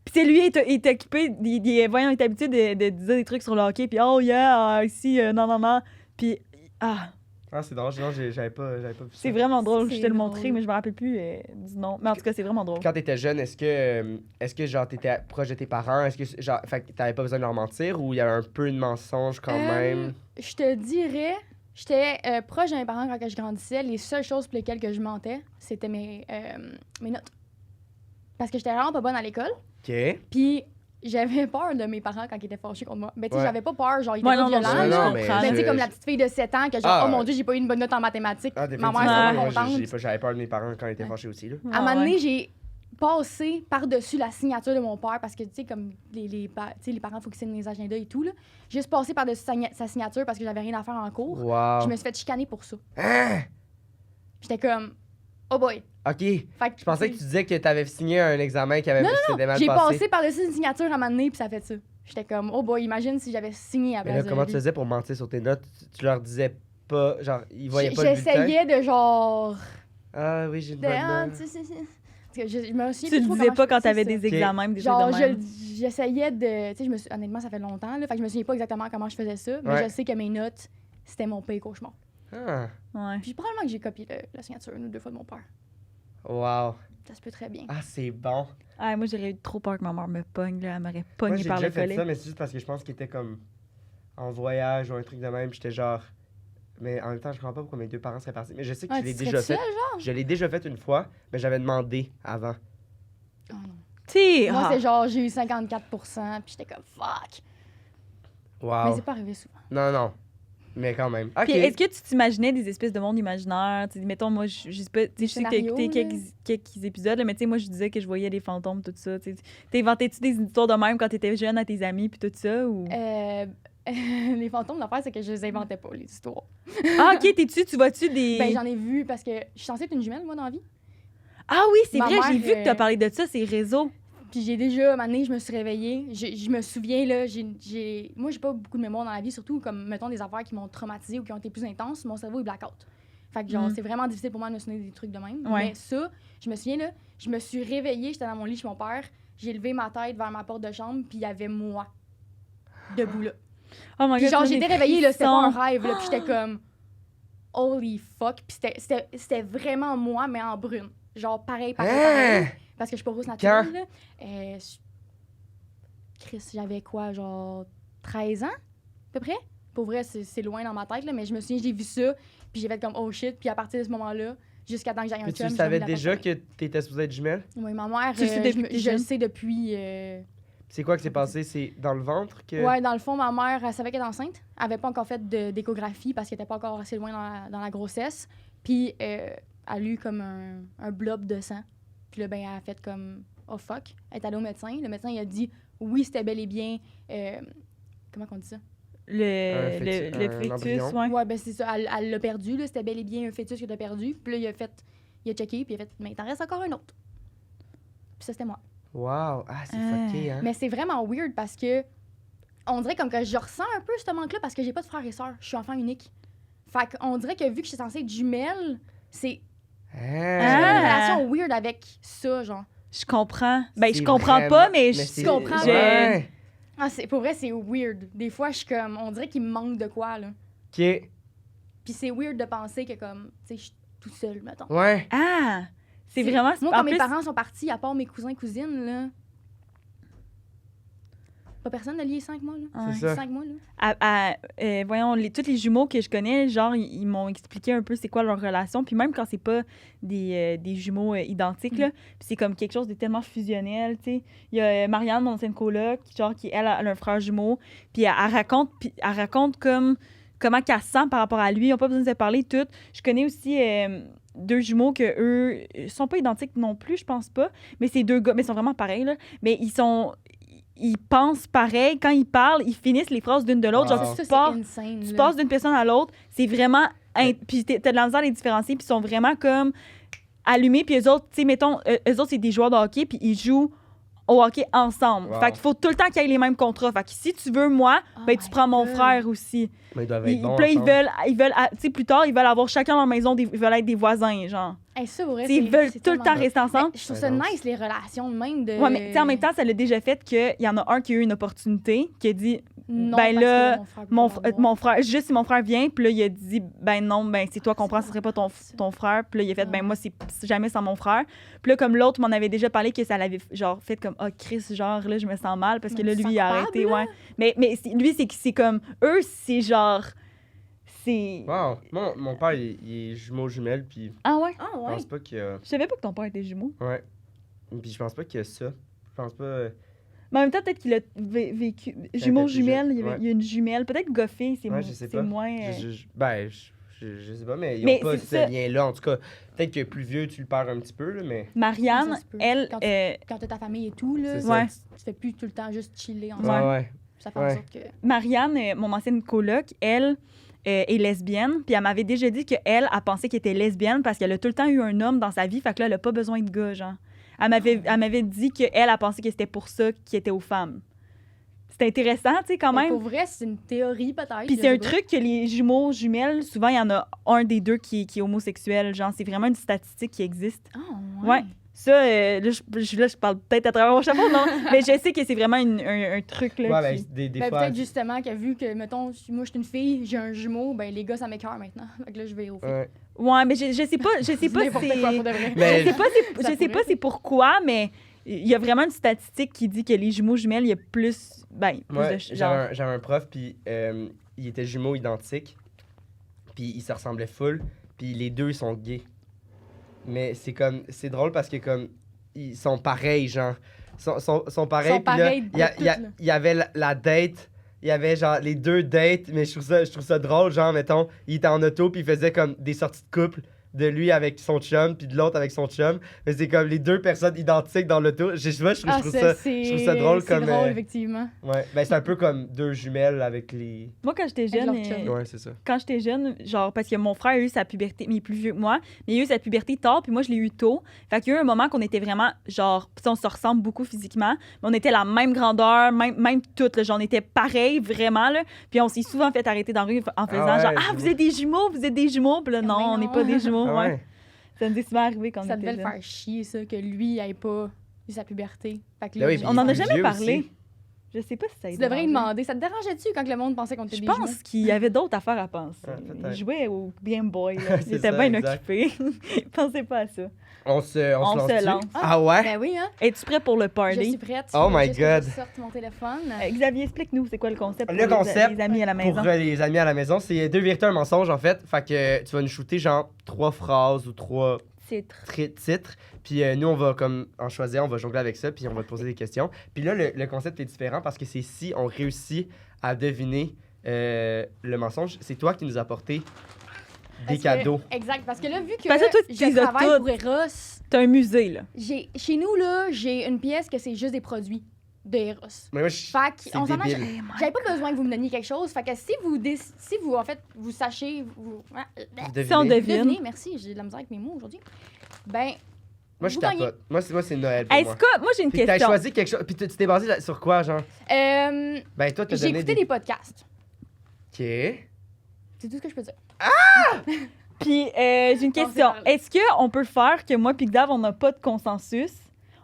Puis c'est lui, il est occupé, voyons, il est habitué de dire des trucs sur le hockey, puis oh yeah, ici, non. Puis, Ah, c'est drôle, non, j'avais pas vu ça. C'est vraiment drôle. C'est Je te le drôle. montrer, mais je me rappelle plus du nom. Mais en tout cas, c'est vraiment drôle. Quand t'étais jeune, est-ce que genre, t'étais proche de tes parents? Est-ce que, genre, fait que t'avais pas besoin de leur mentir ou il y avait un peu de mensonge quand même? Je te dirais, j'étais proche de mes parents quand je grandissais. Les seules choses pour lesquelles que je mentais, c'était mes notes. Parce que j'étais vraiment pas bonne à l'école. OK. Puis j'avais peur de mes parents quand ils étaient fâchés contre moi. Mais tu sais, Ouais. j'avais pas peur, genre, ils étaient Ouais, pas non, violents. je là. mais comprends. Mais tu sais, je- comme la petite fille de 7 ans, que genre, Ah. oh mon Dieu, j'ai pas eu une bonne note en mathématiques. Ah, Ma mère Ouais. était moi, pas contente. j'avais peur de mes parents quand ils étaient fâchés aussi, là. À un moment Ah, donné, ouais. j'ai passé par-dessus la signature de mon père parce que, tu sais, comme les parents, il faut qu'ils signent les agendas et tout, là. J'ai juste passé par-dessus sa signature parce que j'avais rien à faire en cours. Wow. Je me suis fait chicaner pour ça. Hein? J'étais comme, oh boy. OK. Fait Je pensais que tu disais que t'avais signé un examen qui avait s'était mal J'ai passé. passé par-dessus une signature à un moment donné, puis ça a fait ça. J'étais comme, oh boy, imagine si j'avais signé à la Mais place là, de comment lui. tu faisais pour mentir sur tes notes? Tu leur disais pas, genre, ils voyaient pas le bulletin? J'essayais de genre. Ah oui, j'ai une De, bonne ah, note. tu sais, parce que je me souviens Tu le plus trop disais comment pas je quand faisais t'avais ça. des examens, des Genre, trucs de même. j'essayais de. Tu sais, honnêtement, ça fait longtemps, là. Fait que je me souviens pas exactement comment je faisais ça, mais Ouais. je sais que mes notes, c'était mon pire cauchemar. Ah, Ouais. Puis probablement que j'ai copié la signature une ou deux fois de mon père. wow. Ça se peut très bien. Ah, c'est bon. Ah, moi, j'aurais eu trop peur que ma mère me pogne, là. Elle m'aurait Moi, pogné j'ai par déjà le fait collet. ça, mais c'est juste parce que je pense qu'il était comme en voyage ou un truc de même. J'étais genre. Mais en même temps, je comprends pas pourquoi mes deux parents seraient partis. Mais je sais que Ouais, je l'ai tu déjà serais fait. seule, genre? Je l'ai déjà fait une fois, mais j'avais demandé avant. Oh non. Tu sais, Moi, ah, c'est genre, j'ai eu 54%, puis j'étais comme fuck. Mais Wow. c'est pas arrivé souvent. Non, non. Mais quand même. Ok. Puis est-ce que tu t'imaginais des espèces de monde imaginaire? Tu sais, mettons, moi, je sais pas, tu sais, je sais que t'as scénarios, écouté là. quelques épisodes, là, mais tu sais, moi, je disais que je voyais des fantômes, tout ça. Tu sais. T'inventais-tu des histoires de même quand t'étais jeune à tes amis, puis tout ça? Ou... Les fantômes, l'affaire, c'est que je les inventais pas, les histoires. Ah, OK, tu vois-tu des... Ben, j'en ai vu parce que je suis censée être une jumelle, moi, dans la vie. Ah oui, c'est Ma vrai, j'ai mère, vu que t'as parlé de ça, ces réseaux. Puis j'ai déjà, un moment donné, je me suis réveillée. Je me souviens, là, moi, j'ai pas beaucoup de mémoire dans la vie, surtout comme, mettons, des affaires qui m'ont traumatisée ou qui ont été plus intenses. Mon cerveau est blackout. Fait que, genre, Mm. c'est vraiment difficile pour moi de me souvenir des trucs de même. Ouais. Mais ça, je me souviens, là, je me suis réveillée, j'étais dans mon lit chez mon père, j'ai levé ma tête vers ma porte de chambre, puis il y avait moi, debout là. Oh my Puis God, genre, ça j'étais des réveillée, là, c'était pas un frissons. rêve, là, puis j'étais comme, holy fuck. Puis c'était vraiment moi, mais en brune. Genre, pareil. Hein? Parce que je suis pas rousse naturelle, là. Chris, j'avais quoi, genre 13 ans, à peu près? Pour vrai, c'est loin dans ma tête, là, mais je me souviens, j'ai vu ça, puis j'ai fait comme, oh shit, puis à partir de ce moment-là, jusqu'à temps que j'aille un Mais chum, tu j'ai savais mis la déjà porte que t'étais supposée être jumelle? fermée. Oui, ma mère, Tu le sais depuis plus je le jeune? sais depuis... C'est quoi qui s'est passé? C'est dans le ventre que. Ouais, dans le fond, ma mère, elle savait qu'elle était enceinte. Elle avait pas encore fait d'échographie parce qu'elle était pas encore assez loin dans la grossesse. Puis, elle a eu comme un blob de sang. Puis là, ben, elle a fait comme, oh fuck. Elle est allée au médecin. Le médecin, il a dit, oui, c'était bel et bien... comment on dit ça? Le un fœtus, embryon. ouais. Ouais, ben c'est ça. Elle l'a perdu, là. C'était bel et bien un fœtus qu'elle a perdu. Puis là, il a checké, puis il a fait, mais il t'en reste encore un autre. Puis ça, c'était moi. Wow. Ah, c'est Ah. fucké, hein? Mais c'est vraiment weird parce que on dirait comme que je ressens un peu ce manque-là parce que j'ai pas de frères et sœurs. Je suis enfant unique. Fait qu'on dirait que vu que je suis censée être jumelle, c'est j'ai Ah. une relation weird avec ça, genre. Je comprends. Ben, je C'est comprends vraiment- pas, mais c'est- Tu comprends, je- Ouais. Ah, pour vrai, c'est weird. Des fois, je suis comme, on dirait qu'il me manque de quoi, là. Ok. Puis c'est weird de penser que comme, tu sais, je suis tout seul, mettons. Ouais. Ah! C'est vraiment... Moi, en quand plus, mes parents sont partis, à part mes cousins et cousines, là. Pas personne de lié 5 mois, là. Ouais. C'est ça. 5 mois, là. voyons, tous les jumeaux que je connais, genre, ils m'ont expliqué un peu c'est quoi leur relation. Puis même quand c'est pas des jumeaux identiques, là, puis c'est comme quelque chose de tellement fusionnel, tu sais. Il y a Marianne, mon ancienne coloc, genre, elle a un frère jumeau. Puis elle raconte comme comment qu'elle se sent par rapport à lui. Ils n'ont pas besoin de se parler toutes. Je connais aussi 2 jumeaux que eux sont pas identiques non plus, je pense pas. Mais c'est 2 gars, mais ils sont vraiment pareils, là. Mais ils pensent pareil. Quand ils parlent, ils finissent les phrases d'une de l'autre. Wow. Genre, Ça, tu pars, c'est insane, tu là. passes d'une personne à l'autre. C'est vraiment... Puis t'as de la misère à les différencier. Puis ils sont vraiment comme allumés. Puis eux autres, tu sais, mettons, eux autres, c'est des joueurs de hockey. Puis ils jouent au hockey ensemble. Wow. Fait qu'il faut tout le temps qu'ils aient les mêmes contrats. Fait que si tu veux moi, Oh ben tu my prends mon God. frère aussi. Mais ils doivent être bons. Puis là, ensemble. ils veulent tu sais, plus tard, ils veulent avoir chacun dans leur maison, ils veulent être des voisins, genre. Hey, ça, pour vrai, Ils veulent c'est tout le tellement temps bon. rester ensemble. Je trouve ça nice, les relations de même. De... Ouais, mais tu sais, en même temps, ça l'a déjà fait qu'il y en a un qui a eu une opportunité, qui a dit non, ben parce là, que mon frère peut pas l'avoir. mon frère, juste si mon frère vient, puis là, il a dit ben non, ben c'est toi qu'on prend, ce serait pas ton frère. Puis là, il a fait ben moi, c'est jamais sans mon frère. Puis là, comme l'autre m'en avait déjà parlé, que ça l'avait genre fait comme Chris, genre là, je me sens mal parce que là, Mais tu lui, te il a sens arrêté. coupable, Ouais. Mais lui, c'est comme eux, c'est genre. C'est. Wow. Mon père, il est jumeau jumelle, puis Ah ouais? Ah, je ouais. pense pas qu'il y a. Je savais pas que ton père était jumeau. Ouais. Puis je pense pas qu'il y a ça. Je pense pas. Mais en même temps, peut-être qu'il a vécu. Jumeau, était jumelle, jeune, il y a une jumelle. Peut-être Goffé, c'est Ouais, je sais pas. moins. Je sais pas, mais ils Mais ont pas c'est ce ça. lien-là. En tout cas, peut-être que plus vieux, tu le perds un petit peu, là, mais. Marianne, Ça se peut. elle. Quand t'as ta famille et tout, là, C'est ça. Ouais. tu fais plus tout le temps juste chiller Ouais, ensemble. ouais. Ça fait en Ouais. sorte que... Marianne, mon ancienne coloc, elle est lesbienne. Puis elle m'avait déjà dit qu'elle a pensé qu'elle était lesbienne parce qu'elle a tout le temps eu un homme dans sa vie. Fait que là, elle a pas besoin de gars, genre. Elle m'avait dit qu'elle a pensé que c'était pour ça qu'il était aux femmes. C'est intéressant, tu sais, quand Mais même. pour vrai, c'est une théorie peut-être. Puis je c'est sais un pas. truc que les jumeaux, jumelles, souvent, il y en a un des deux qui est homosexuel. Genre, c'est vraiment une statistique qui existe. Ah, Ouais. Ça, là, je parle peut-être à travers mon chapeau, non? Mais je sais que c'est vraiment un truc, là, Ouais, qui... ben, des Ben, fois. peut-être justement que vu que, mettons, moi, je suis une fille, j'ai un jumeau, ben les gars, ça m'écoeure maintenant. Fait que là, je vais au filles. Ouais. Ouais, mais je sais pas, N'importe c'est... quoi, pour de vrai. Mais- Je sais pas, Ça je sais pas pourrait. c'est pourquoi, mais il y a vraiment une statistique qui dit que les jumeaux jumelles, il y a plus, plus Moi, de j'avais un prof, puis il était jumeaux identiques, puis ils se ressemblaient full, puis les deux, ils sont gays. Mais c'est drôle parce que comme, ils sont pareils, genre. Sont pareils, Ils sont puis là, pareils de tout, là. il y avait la date, il y avait genre les deux dates, mais je trouve ça drôle, genre, mettons, il était en auto, puis il faisait comme des sorties de couple de lui avec son chum, puis de l'autre avec son chum. Mais c'est comme les deux personnes identiques dans l'auto. Je sais pas, je trouve ça drôle comme... C'est drôle, effectivement. Ouais, ben c'est un peu comme deux jumelles avec les... Moi, quand j'étais Avec jeune, leur chum. Ouais, c'est ça. quand j'étais jeune, genre, parce que mon frère a eu sa puberté, mais il est plus vieux que moi, mais il a eu sa puberté tard, puis moi, je l'ai eu tôt. Fait qu'il y a eu un moment qu'on était vraiment, genre, pis on se ressemble beaucoup physiquement, mais on était la même grandeur, même toutes, là, genre, on était pareil, vraiment, là. Puis on s'est souvent fait arrêter dans la rue en faisant ouais, genre, je vous vois. êtes des jumeaux, vous êtes des jumeaux. Puis là, non, Mais on n'est non. pas des jumeaux, Ah ouais. ouais. Ça nous est souvent arrivé quand on Ça était devait le jeunes. faire chier, ça, que lui ait pas eu sa puberté. Fait que Ben là, oui, j'ai- On en a plus jamais vieux parlé. aussi. Je sais pas si ça tu lui devrais lui dérangeait. demander. Ça te dérangeait-tu quand le monde pensait qu'on était Je des pense jumeaux? qu'il y avait d'autres affaires à penser. Ouais, peut-être. Il jouait au Game Boy. Là. Il C'est était ça, bien exact. occupé. Il pensait pas à ça. On se On se lance-tu? lance. Ah ouais? Ben oui, hein? Es-tu prêt pour le Je party? suis prête. Oh Faut my juste que God. Je sorte mon téléphone. Xavier, explique-nous, c'est quoi le concept Le pour concept, les amis à la maison? Pour les amis à la maison, c'est deux vérités, un mensonge, en fait. Fait que tu vas nous shooter, genre, 3 phrases ou 3 Titre. titres. Puis nous, on va comme en choisir, on va jongler avec ça, puis on va te poser des questions. Puis là, le concept est différent parce que c'est si on réussit à deviner le mensonge, c'est toi qui nous as apporté des Parce que- cadeaux. Exact, parce que là, vu que Parce que toi, tu je les as travaille toutes. pour Eros, T'as un musée, là. chez nous, là, j'ai une pièce que c'est juste des produits de Eros. Mais moi, Fait c'est qu'on s'entend, débile. j'avais pas besoin que vous me donniez quelque chose. Fait que si vous en fait, vous sachez, vous... Si on Devinez. devine. Devinez, merci, j'ai de la misère avec mes mots aujourd'hui. Ben, Moi, je vous gagnez. tapote. Moi, c'est Noël pour moi. Est-ce que... Moi, j'ai une Puis t'as question. choisi quelque chose. Puis tu t'es basé sur quoi, genre? Ben, Ben, toi, t'as j'ai donné écouté des podcasts. OK. C'est tout ce que je peux dire. Puis, j'ai une question. parlé. Est-ce qu'on peut faire que moi puis Xav, on n'a pas de consensus?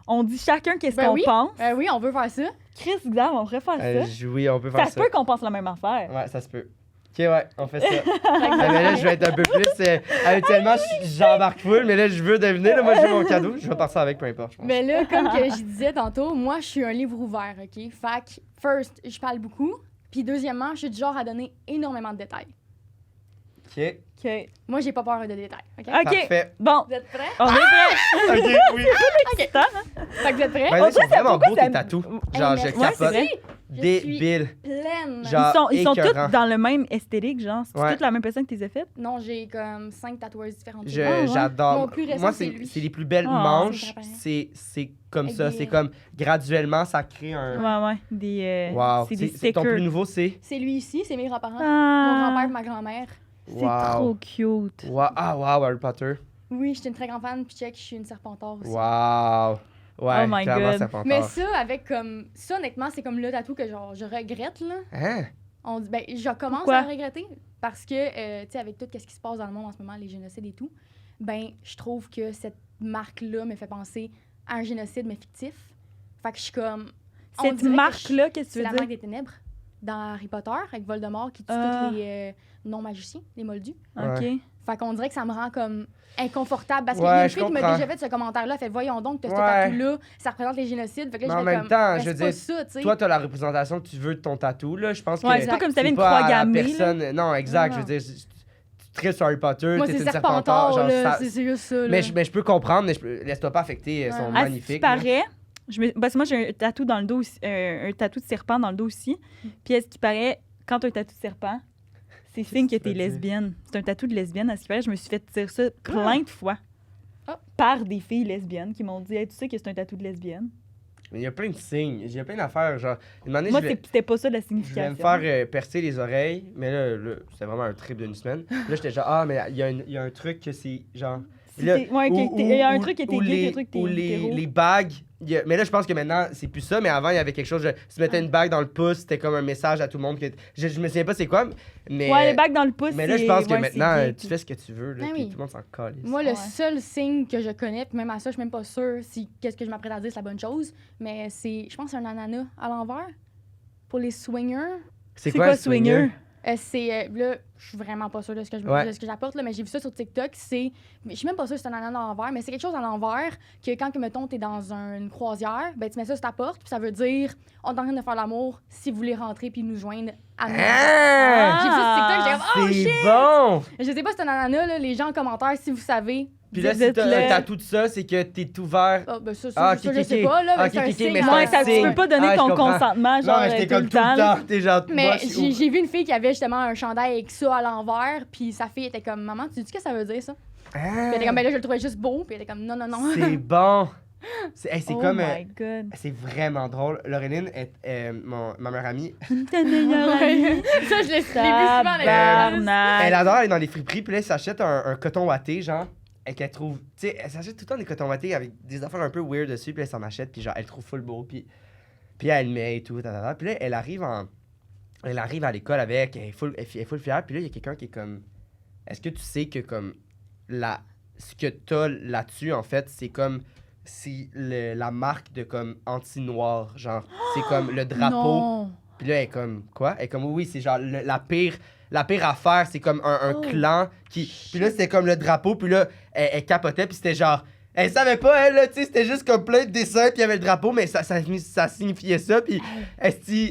On dit chacun qu'est-ce Ben qu'on oui. pense. Oui, on veut faire ça. Chris, Xav, on pourrait faire ça. Oui, on peut Ça faire se ça. peut qu'on pense la même affaire. Ouais, ça se peut. OK, ouais, on fait ça. Fait que Ah, mais là, je vais être un peu plus. Habituellement, j'embarque full, mais là, je veux deviner. Là, moi, j'ai mon cadeau. Je vais partir avec, peu importe. Je pense. Mais là, comme que je disais tantôt, moi, je suis un livre ouvert, OK? Fait que, first, je parle beaucoup. Puis deuxièmement, je suis du genre à donner énormément de détails. OK. OK. Moi, j'ai pas peur de détails, OK? OK. Parfait. Bon, Vous êtes prêts? on est prêts. OK, oui. Excitant, hein? Fait que vous êtes prêts? Ben, On ils sont dirait ça, vraiment pourquoi beaux, ça tes me- tatous. Hey, Genre, je merci. Ouais, c'est capote. vrai. Je Débile. suis pleine. Genre, Ils sont tous écœurant. dans le même esthétique, genre. C'est Ouais. toute la même personne qui les a faites? Non, j'ai comme 5 tatouages différentes. Ah, ouais. J'adore. Mon plus récent, Moi, c'est lui. c'est les plus belles Ah, manches. c'est C'est comme Avec ça. des- C'est comme graduellement, ça crée un. Ouais, ouais. Des, Wow. c'est des C'est ton stickers. plus nouveau, c'est. C'est lui ici, c'est mes grands-parents. Mon Ah, grand-père et ma grand-mère. c'est Wow. trop cute. Wow. Ah, wow, Harry Potter. Oui, je suis une très grande fan, puis check, je suis une serpentard aussi. Wow. Ouais, Oh my clairement, God. Serpentard. Mais ça, avec comme. Ça, honnêtement, c'est comme le tatou que genre, je regrette, là. Hein? On dit, ben, je commence Pourquoi? à le regretter parce que, tu sais, avec tout ce qui se passe dans le monde en ce moment, les génocides et tout, ben je trouve que cette marque-là me fait penser à un génocide, mais fictif. Fait que je suis comme... on Cette dirait que marque-là, qu'est-ce que tu c'est veux la dire? marque des ténèbres dans Harry Potter, avec Voldemort qui tue Ah. tous les non-magiciens, les moldus. OK. Ouais. Fait qu'on dirait que ça me rend comme inconfortable. Parce qu'il Ouais, y a une je fille qui m'a comprends. déjà fait ce commentaire-là. Elle fait, voyons donc, que ce Ouais. tatou-là, ça représente les génocides. Fait que là, Mais je en fais même comme, temps, ben, je veux c'est pas dire, ça, tu sais. Toi, t'as la représentation que tu veux de ton tatou, là. Je pense Ouais, que c'est pas comme si t'avais c'est une pas croix à la gammée, là. personne. Non, exact. Non, Je veux dire, tu tripes sur Harry Potter, Moi, t'es c'est une Serpentard, genre, là. ça- C'est juste ça, là. mais je peux comprendre, mais laisse-toi pas affecter, elles sont Ouais. À ce qui magnifiques. là. paraît, parce que moi, j'ai un tatou dans le dos aussi, un tatou de serpent dans le dos aussi. Puis à ce qui paraît, quand t'as un tatou de serpent, c'est signe que que tu t'es veux dire? lesbienne. C'est un tatou de lesbienne. À ce qui paraît, je me suis fait dire ça plein de fois. Ah. Par des filles lesbiennes qui m'ont dit hey, tu sais que c'est un tatou de lesbienne. Mais il y a plein de signes, il y a plein d'affaires. Genre, une année, Moi, je vais- c'était pas ça la je voulais signification. me faire percer les oreilles, mais là c'était vraiment un trip d'une semaine. Là, j'étais genre, mais il y a un truc que c'est genre. Si Là, ouais, il y a un truc qui était ou gay, il y a les- un truc qui ou était hétéro. les bagues. Mais là, je pense que maintenant, c'est plus ça, mais avant, il y avait quelque chose. Tu mettais une bague dans le pouce, c'était comme un message à tout le monde. Je me souviens pas c'est quoi, mais. Ouais, les bagues dans le pouce, Mais là, je c'est- pense que ouais, maintenant, c'est gay, tu fais ce que tu veux, là, Ah puis oui. tout le monde s'en calisse. Moi, Ouais. le seul signe que je connais, puis même à ça, je suis même pas sûre si qu'est-ce que je m'apprête à dire, c'est la bonne chose, mais c'est, je pense, que c'est un ananas à l'envers pour les swingers. C'est quoi, swinger? Là, je suis vraiment pas sûre de ce que Ouais. de ce que j'apporte, là, mais j'ai vu ça sur TikTok. Mais je suis même pas sûre que c'est un ananas à l'envers, mais c'est quelque chose à l'envers que quand, mettons, t'es dans une croisière, ben, tu mets ça sur ta porte, puis ça veut dire on est en train de faire l'amour si vous voulez rentrer puis nous joindre à nous. Ah! J'ai vu ça sur TikTok, j'étais comme oh C'est shit! bon! Je sais pas si c'est un ananas, là, les gens en commentaire, si vous savez. Puis là, si Dites-le. t'as un tatou de ça, c'est que t'es ouvert. Ah, ben ça, Ah, ça, ok, je ok, sais ok. pas, là, Ah, mais c'est ok, un ok, signe. mais à Ouais, ça, tu l'envers. peux pas donner Ah, je ton comprends. consentement, genre, Non, mais j'étais tout comme le tout le temps. là. temps. T'es genre, Mais moi, je suis j'ai vu une fille qui avait justement un chandail avec ça à l'envers, puis sa fille était comme maman, tu dis ce que ça veut dire ça? Puis elle était comme ben là je le trouvais juste beau, puis elle était comme non non non. C'est bon. C'est Oh comme. my God. C'est vraiment drôle. Laureline est ma meilleure amie. Ta meilleure amie. Ouais. Ça je l'ai vu souvent dans les Tabarnak. Elle adore aller dans les friperies, puis là, elle s'achète un coton watté, genre. Et qu'elle trouve. Tu sais, elle s'achète tout le temps des cotons wattés avec des affaires un peu weird dessus, puis elle s'en achète, puis genre, elle trouve full beau, puis elle le met et tout. Puis là, elle arrive à l'école avec, elle est full fière, puis là, il y a quelqu'un qui est comme. Est-ce que tu sais que, comme. Ce que t'as là-dessus, en fait, c'est comme. C'est la marque de comme anti-noir, genre. C'est comme le drapeau. Non. Puis là, elle est comme, quoi? Elle est comme, oui, c'est genre la pire affaire, c'est comme un Oh. clan qui... Puis là, c'était comme le drapeau, puis là, elle capotait, puis c'était genre... Elle savait pas, elle, là, tu sais, c'était juste comme plein de dessins, puis il y avait le drapeau, mais ça signifiait ça, puis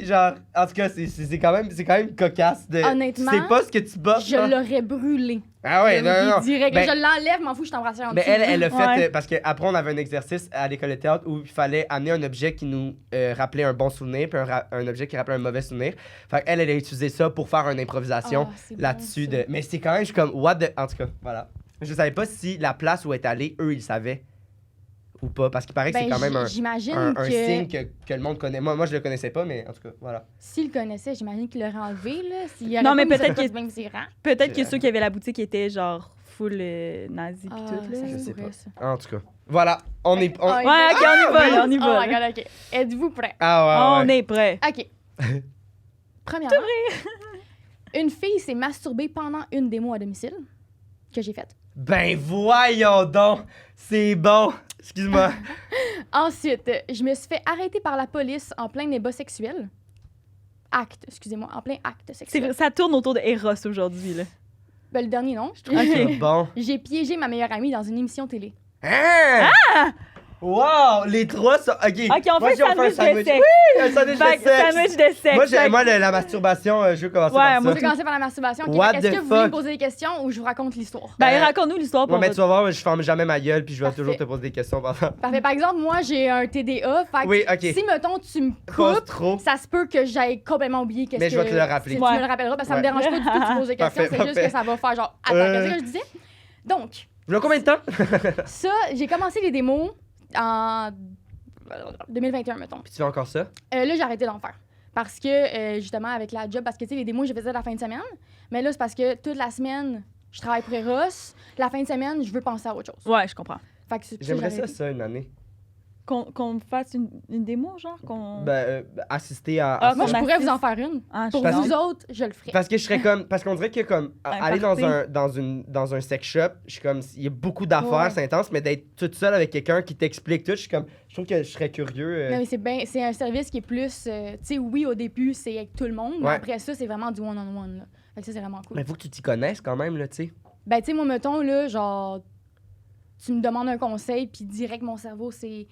genre... En tout cas, c'est quand même cocasse de... Honnêtement, Tu sais pas ce que tu bats. Je l'aurais brûlé. Ah ouais, non. Direct. Ben- Je l'enlève, m'en fous, je t'embrasse en Mais dessous. elle a fait, Ouais. parce qu'après, on avait un exercice à l'école de théâtre où il fallait amener un objet qui nous rappelait un bon souvenir, puis un objet qui rappelait un mauvais souvenir. Fait qu'elle, elle a utilisé ça pour faire une improvisation Ah, c'est bon, là-dessus. ça. Mais c'est quand même, je suis comme, what the... En tout cas, voilà. Je savais pas si la place où elle est allée, eux, ils savaient ou pas, parce qu'il paraît que Ben, c'est quand même j'imagine un que signe que le monde connaît. Moi, je le connaissais pas, mais en tout cas, voilà. s'il le connaissait, j'imagine qu'il l'aurait enlevé, là. S'il aurait Non, pas mais mis ça peut-être sur qu'il- même ses rangs. Peut-être que ceux qui avaient la boutique étaient genre full nazi pis Ah, tout, là. ça Je se sais pourrait, pas. ça. En tout cas, voilà. On est... Ah, Ouais, ok, on y va, là, on y Oh va. my là. God, OK. Êtes-vous prêts? Ah ouais, On est prêts. OK. Premièrement, une fille s'est masturbée pendant une démo à domicile que j'ai faite. Ben voyons donc! C'est bon! Excuse-moi. Ensuite, je me suis fait arrêter par la police en plein débat sexuel. Excusez-moi, en plein acte C'est sexuel. vrai, ça tourne autour de Eros aujourd'hui, là. Ben, le dernier, non. C'est bon. J'ai piégé ma meilleure amie dans une émission télé. Hein? Wow! Les trois sont... OK. Ok, on Moi, fait je vais sandwich faire de sexe. Oui! Un sandwich Fait de que sexe! sandwich de sexe. Fait que- Moi, la masturbation, je veux commencer Ouais, par moi, Je ça. vais commencer par la masturbation. Ok, What est-ce the que vous voulez me fuck? poser des questions ou je vous raconte l'histoire? Ben, raconte-nous l'histoire Ouais, pour mais tu vas voir, je ferme jamais ma gueule, puis je vais Parfait. toujours te poser des questions pendant. Parfait. Par exemple, moi, j'ai un TDA. Fait que Oui, OK. si, mettons, tu me Pose coupes, trop. ça se peut que j'aie complètement oublié qu'est-ce Mais je vais que- te le rappeler. Tu Ouais. me le rappelleras parce que ça Ouais. me dérange pas du tout que tu poses des questions. Parfait, C'est juste parfait. que ça va faire genre... Attends, qu'est-ce que je disais? Donc, Vous combien de temps? ça, j'ai commencé les démos en 2021, mettons. Puis tu fais encore ça? Là, j'ai arrêté d'en faire. Parce que, justement, avec la job, parce que, tu sais, les démos, je faisais la fin de semaine. Mais là, c'est parce que toute la semaine, je travaille pour Eros. La fin de semaine, je veux penser à autre chose. Ouais, je comprends. Fait que c'est- J'aimerais j'ai arrêté. ça une année. Qu'on fasse une démo, genre? Assister à moi, ça. je pourrais vous en faire une. Pour Parce vous que- autres, je le ferais. Parce que je serais comme. Parce qu'on dirait que comme aller party. dans un sex shop, je suis comme. Il y a beaucoup d'affaires, Ouais. c'est intense, mais d'être toute seule avec quelqu'un qui t'explique tout, je suis comme. Je trouve que je serais curieux. Non, mais c'est un service qui est plus... tu sais, oui, au début, c'est avec tout le monde, mais Ouais. après ça, c'est vraiment du one-on-one, là. Fait que ça, c'est vraiment cool. Mais faut que tu t'y connaisses quand même, là, tu sais. Ben, tu sais, moi, mettons, là, genre... Tu me demandes un conseil, puis direct, mon cerveau, c'est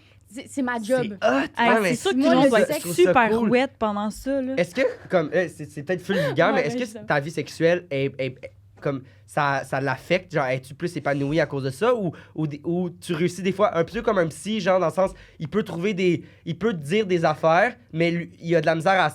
ma job. C'est hot! Hey, Ouais, mais c'est sûr que moi, tout le monde le doit sexe, être je trouve ça super cool. wet pendant ça, là. Est-ce que, comme, c'est peut-être full vulgaire, Ouais, mais est-ce ouais, que je sais. ta vie sexuelle est comme, ça l'affecte? Genre, es-tu plus épanoui à cause de ça? Ou tu réussis des fois un peu comme un psy, genre, dans le sens, il peut te dire des affaires, mais il a de la misère à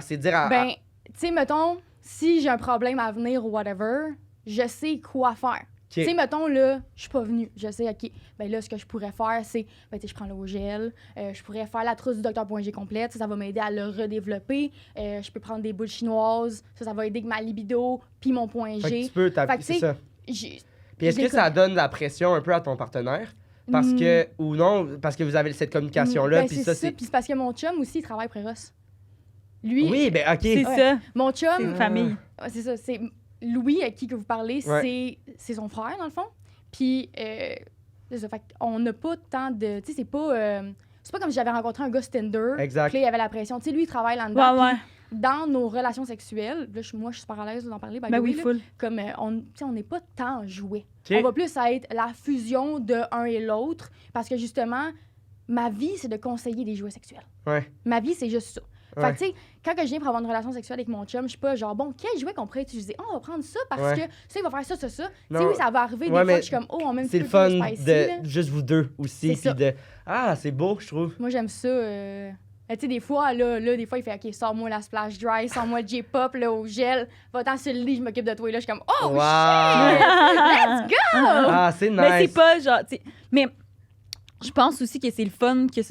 se dire Ben, tu sais, mettons, si j'ai un problème à venir ou whatever, je sais quoi faire. Ok. Tu sais, mettons, là, je suis pas venue. Je sais, OK, ben là, ce que je pourrais faire, c'est, ben, tu sais, je prends l'eau gel, je pourrais faire la trousse du Dr.G complète, ça va m'aider à le redévelopper. Je peux prendre des boules chinoises, ça va aider avec ma libido, puis mon point Fait que G. tu peux, Fait que, c'est tu sais, ça. J'ai- Puis est-ce je que ça l'écoute. donne la pression un peu à ton partenaire? Parce que, ou non, parce que vous avez cette communication-là, Ben, puis c'est ça, ça. c'est... Puis c'est parce que mon chum aussi, il travaille pré Ross. Lui, Oui, ben, OK. C'est Ouais. ça. mon chum, C'est une famille. ouais, c'est ça, c'est Louis, à qui que vous parlez, Ouais. c'est son frère, dans le fond. Puis, c'est ça, fait qu'on n'a pas tant de... Tu sais, c'est pas comme si j'avais rencontré un gars sur Tinder, Exact. puis là, il y avait la pression. Tu sais, lui, il travaille là-dedans. Ouais, ouais. puis dans nos relations sexuelles, là, moi, je suis super à l'aise d'en parler, by Ben the way, oui, là, full. comme tu sais, on n'est pas tant jouet. OK. On va plus être la fusion de un et l'autre, parce que justement, ma vie, c'est de conseiller des jouets sexuels. Ouais. Ma vie, c'est juste ça. Ouais. Fait que, tu sais, quand que je viens pour avoir une relation sexuelle avec mon chum, je suis pas genre, bon, quel jouet qu'on pourrait utiliser? Oh, on va prendre ça parce Ouais. que ça, il va faire ça, ça, ça. Tu sais, Non. oui, ça va arriver des Ouais, fois mais que je suis comme, oh, on met un C'est petit le peu fun plus de spicy, là. de juste vous deux aussi, C'est puis ça. de... Ah, c'est beau, je trouve. Moi, j'aime ça. Tu sais, des fois, là, des fois, il fait, OK, sors-moi la splash dry, sors-moi le J-pop, là, au gel. Va-t'en sur le lit, je m'occupe de toi. Et là, je suis comme, oh, Wow. shit! Let's go! Ah, c'est nice. Mais c'est pas genre, tu sais, mais je pense aussi que c'est le fun que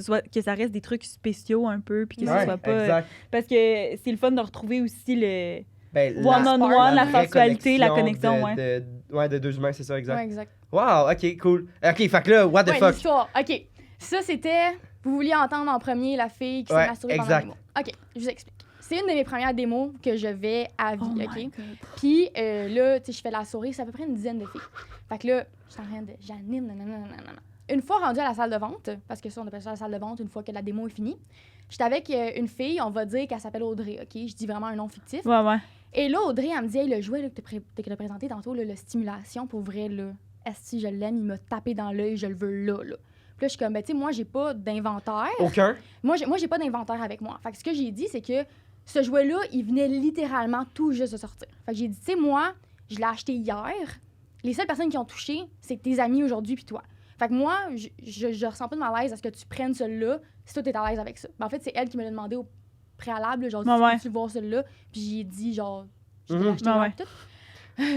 ça reste des trucs spéciaux un peu puis que Ouais, ce soit pas exact. parce que c'est le fun de retrouver aussi le Ben, one-on-one, la vraie sensualité, la connexion connexion, ouais. de deux humains, c'est ça, exact. Ouais, exact. Wow, OK, cool. OK, fait que là, what the Ouais, fuck? l'histoire. OK. Ça, c'était. Vous vouliez entendre en premier la fille qui Ouais, s'est masturbée pendant exact. la démo. OK, je vous explique. C'est une de mes premières démos que je vais à vie, Oh my OK? God. Puis là, tu sais, je fais la souris, c'est à peu près une dizaine de filles. Fait que là, je suis en train de Janine, nanana. Une fois rendue à la salle de vente, parce que ça, on appelle ça la salle de vente une fois que la démo est finie, j'étais avec une fille, on va dire qu'elle s'appelle Audrey, OK? Je dis vraiment un nom fictif. Ouais, ouais. Et là, Audrey, elle me dit, hey, le jouet là, que tu as présenté tantôt, là, le stimulation, pour vrai, là, esti, je l'aime, il m'a tapé dans l'œil, je le veux là. Puis là, je suis comme, ben, tu sais, moi, j'ai pas d'inventaire. Aucun? Moi, j'ai pas d'inventaire avec moi. Fait que ce que j'ai dit, c'est que ce jouet-là, il venait littéralement tout juste de sortir. Fait que j'ai dit, tu sais, moi, je l'ai acheté hier. Les seules personnes qui ont touché, c'est tes amis aujourd'hui puis toi. Fait que moi, je ressens pas de malaise à ce que tu prennes celui-là si toi, t'es à l'aise avec ça. Ben, en fait, c'est elle qui me l'a demandé au préalable, genre, Ouais, ouais. tu voir celui-là? Puis j'ai dit, genre, je Mhm. l'ai acheté Ouais, hier, ouais. tout.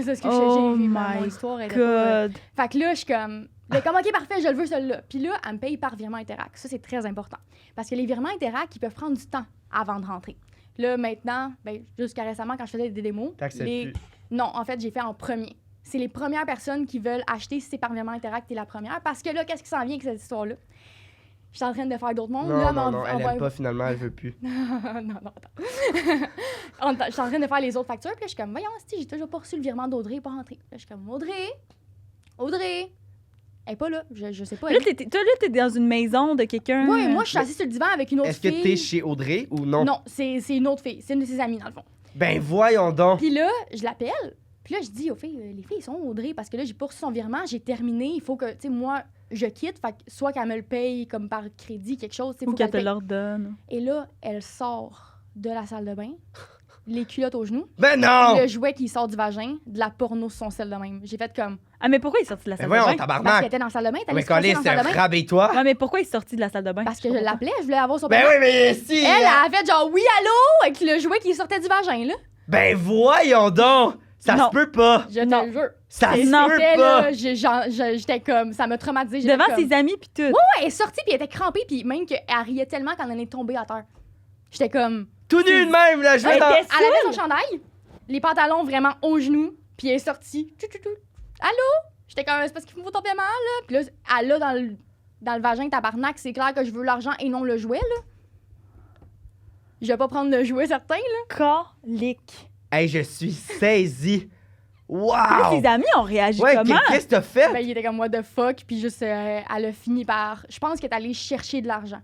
C'est ce que Oh j'ai vu, my mon histoire. Elle était pas, God. fait que là, je suis comme, ben, comme, OK, parfait, je le veux, celui-là. Puis là, elle me paye par virement Interac. Ça, c'est très important. Parce que les virements Interac, ils peuvent prendre du temps avant de rentrer. Là, maintenant, ben, jusqu'à récemment, quand je faisais des démos, T'acceptes plus. non, en fait, j'ai fait en premier. C'est les premières personnes qui veulent acheter si c'est par virement Interac, t'es la première. Parce que là, qu'est-ce qui s'en vient avec cette histoire-là? Je suis en train de faire d'autres mondes. Non, là, non, non, elle aime pas, finalement, elle veut plus. non, attends. Je suis en train de faire les autres factures, puis là, je suis comme, voyons, si j'ai toujours pas reçu le virement d'Audrey, pas rentré. Là, je suis comme, Audrey, elle est pas là, je sais pas. Là, t'es dans une maison de quelqu'un. Oui, moi, je suis assise sur le divan avec une autre Est-ce que fille. t'es chez Audrey ou non? Non, c'est une autre fille, c'est une de ses amies, dans le fond. Ben voyons donc. Puis là, je l'appelle, puis là, je dis aux filles, les filles sont où, Audrey, parce que là, j'ai pas reçu son virement, j'ai terminé, il faut que, tu sais, moi, je quitte, fait que soit qu'elle me le paye comme par crédit, quelque chose, tu sais, Ou faut qu'elle qu'elle te paye. l'ordonne. Et là, elle sort de la salle de bain, les culottes aux genoux, Ben non! le jouet qui sort du vagin, de la porno sur son sel de même. J'ai fait comme, Ah, mais pourquoi il est sorti de la Ben salle voyons, de bain? parce qu'elle tabarnak! était dans la salle de bain, t'allais Mais se crosser Colin, dans la salle de c'est bain. rabais-toi! Ouais, mais pourquoi il est sorti de la salle de bain? Parce que je l'appelais, je voulais avoir son Ben paiement. oui, mais si! Elle a fait genre, oui, allô, avec le jouet qui sortait du vagin, là. Ben voyons donc! Ça Non. se peut pas! Je te Non. le jure. Ça se Non. peut C'était pas! là, j'étais comme, ça m'a traumatisée. J'étais Devant comme- ses amis, puis tout. Ouais, elle est sortie, puis elle était crampée, puis même qu'elle riait tellement quand elle est tombée à terre. J'étais comme... Tout nu de même, là, je vais Elle dans... était Elle avait son chandail, les pantalons vraiment aux genoux, puis elle est sortie. Allô? J'étais comme, c'est parce qu'il me faut ton paiement, là. Puis là, elle a dans dans le vagin, tabarnak, c'est clair que je veux l'argent et non le jouet, là. Je vais pas prendre le jouet certain, là. Colique. Hey, je suis saisi. Là, Wow! tes amis ont réagi Ouais, comment? qu'est-ce que t'as fait? Ben, il était comme what the fuck, puis juste, elle a fini par. Je pense qu'elle est allée chercher de l'argent.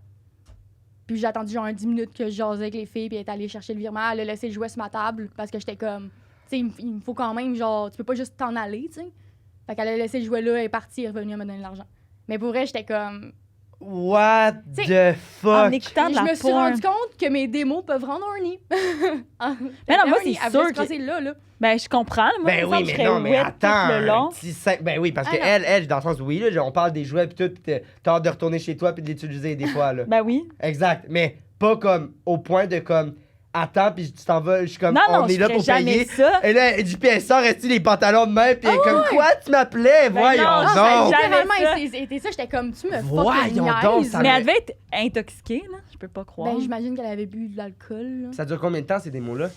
Puis j'ai attendu genre 10 minutes que je jasais avec les filles, puis elle est allée chercher le virement. Elle a laissé le jouet sur ma table parce que j'étais comme. Tu sais, il me faut quand même, genre, tu peux pas juste t'en aller, tu sais. Fait qu'elle a laissé le jouet là, elle est partie, elle est revenue me donner de l'argent. Mais pour vrai, j'étais comme. What T'sais, the En fuck? écoutant de Je la me suis porn. rendu compte que mes démos peuvent rendre horny. Mais non, moi, c'est sûr que- là. Ben, je comprends. Moi, Ben il me oui, semble que je mais serais non, mais wet attends. tout le long. Ben oui, parce que Ah non. elle, dans le sens, oui, là, on parle des jouets pis tout, pis t'as hâte de retourner chez toi pis de l'utiliser des fois, là. Ben oui. Exact. Mais pas comme au point de comme attends puis tu t'en vas, je suis comme Non, on non, est je là ferais pour jamais payer. ça. Et là, du PSR reste les pantalons de main puis elle est comme quoi tu m'appelais? Ben Voyons non, donc. jamais Littéralement, ça. c'était ça, j'étais comme, tu me Voyons fucking donc, niaises. ça Mais me- elle devait être intoxiquée, là. Je peux pas croire. Ben, j'imagine qu'elle avait bu de l'alcool. là. Ça dure combien de temps ces démos-là?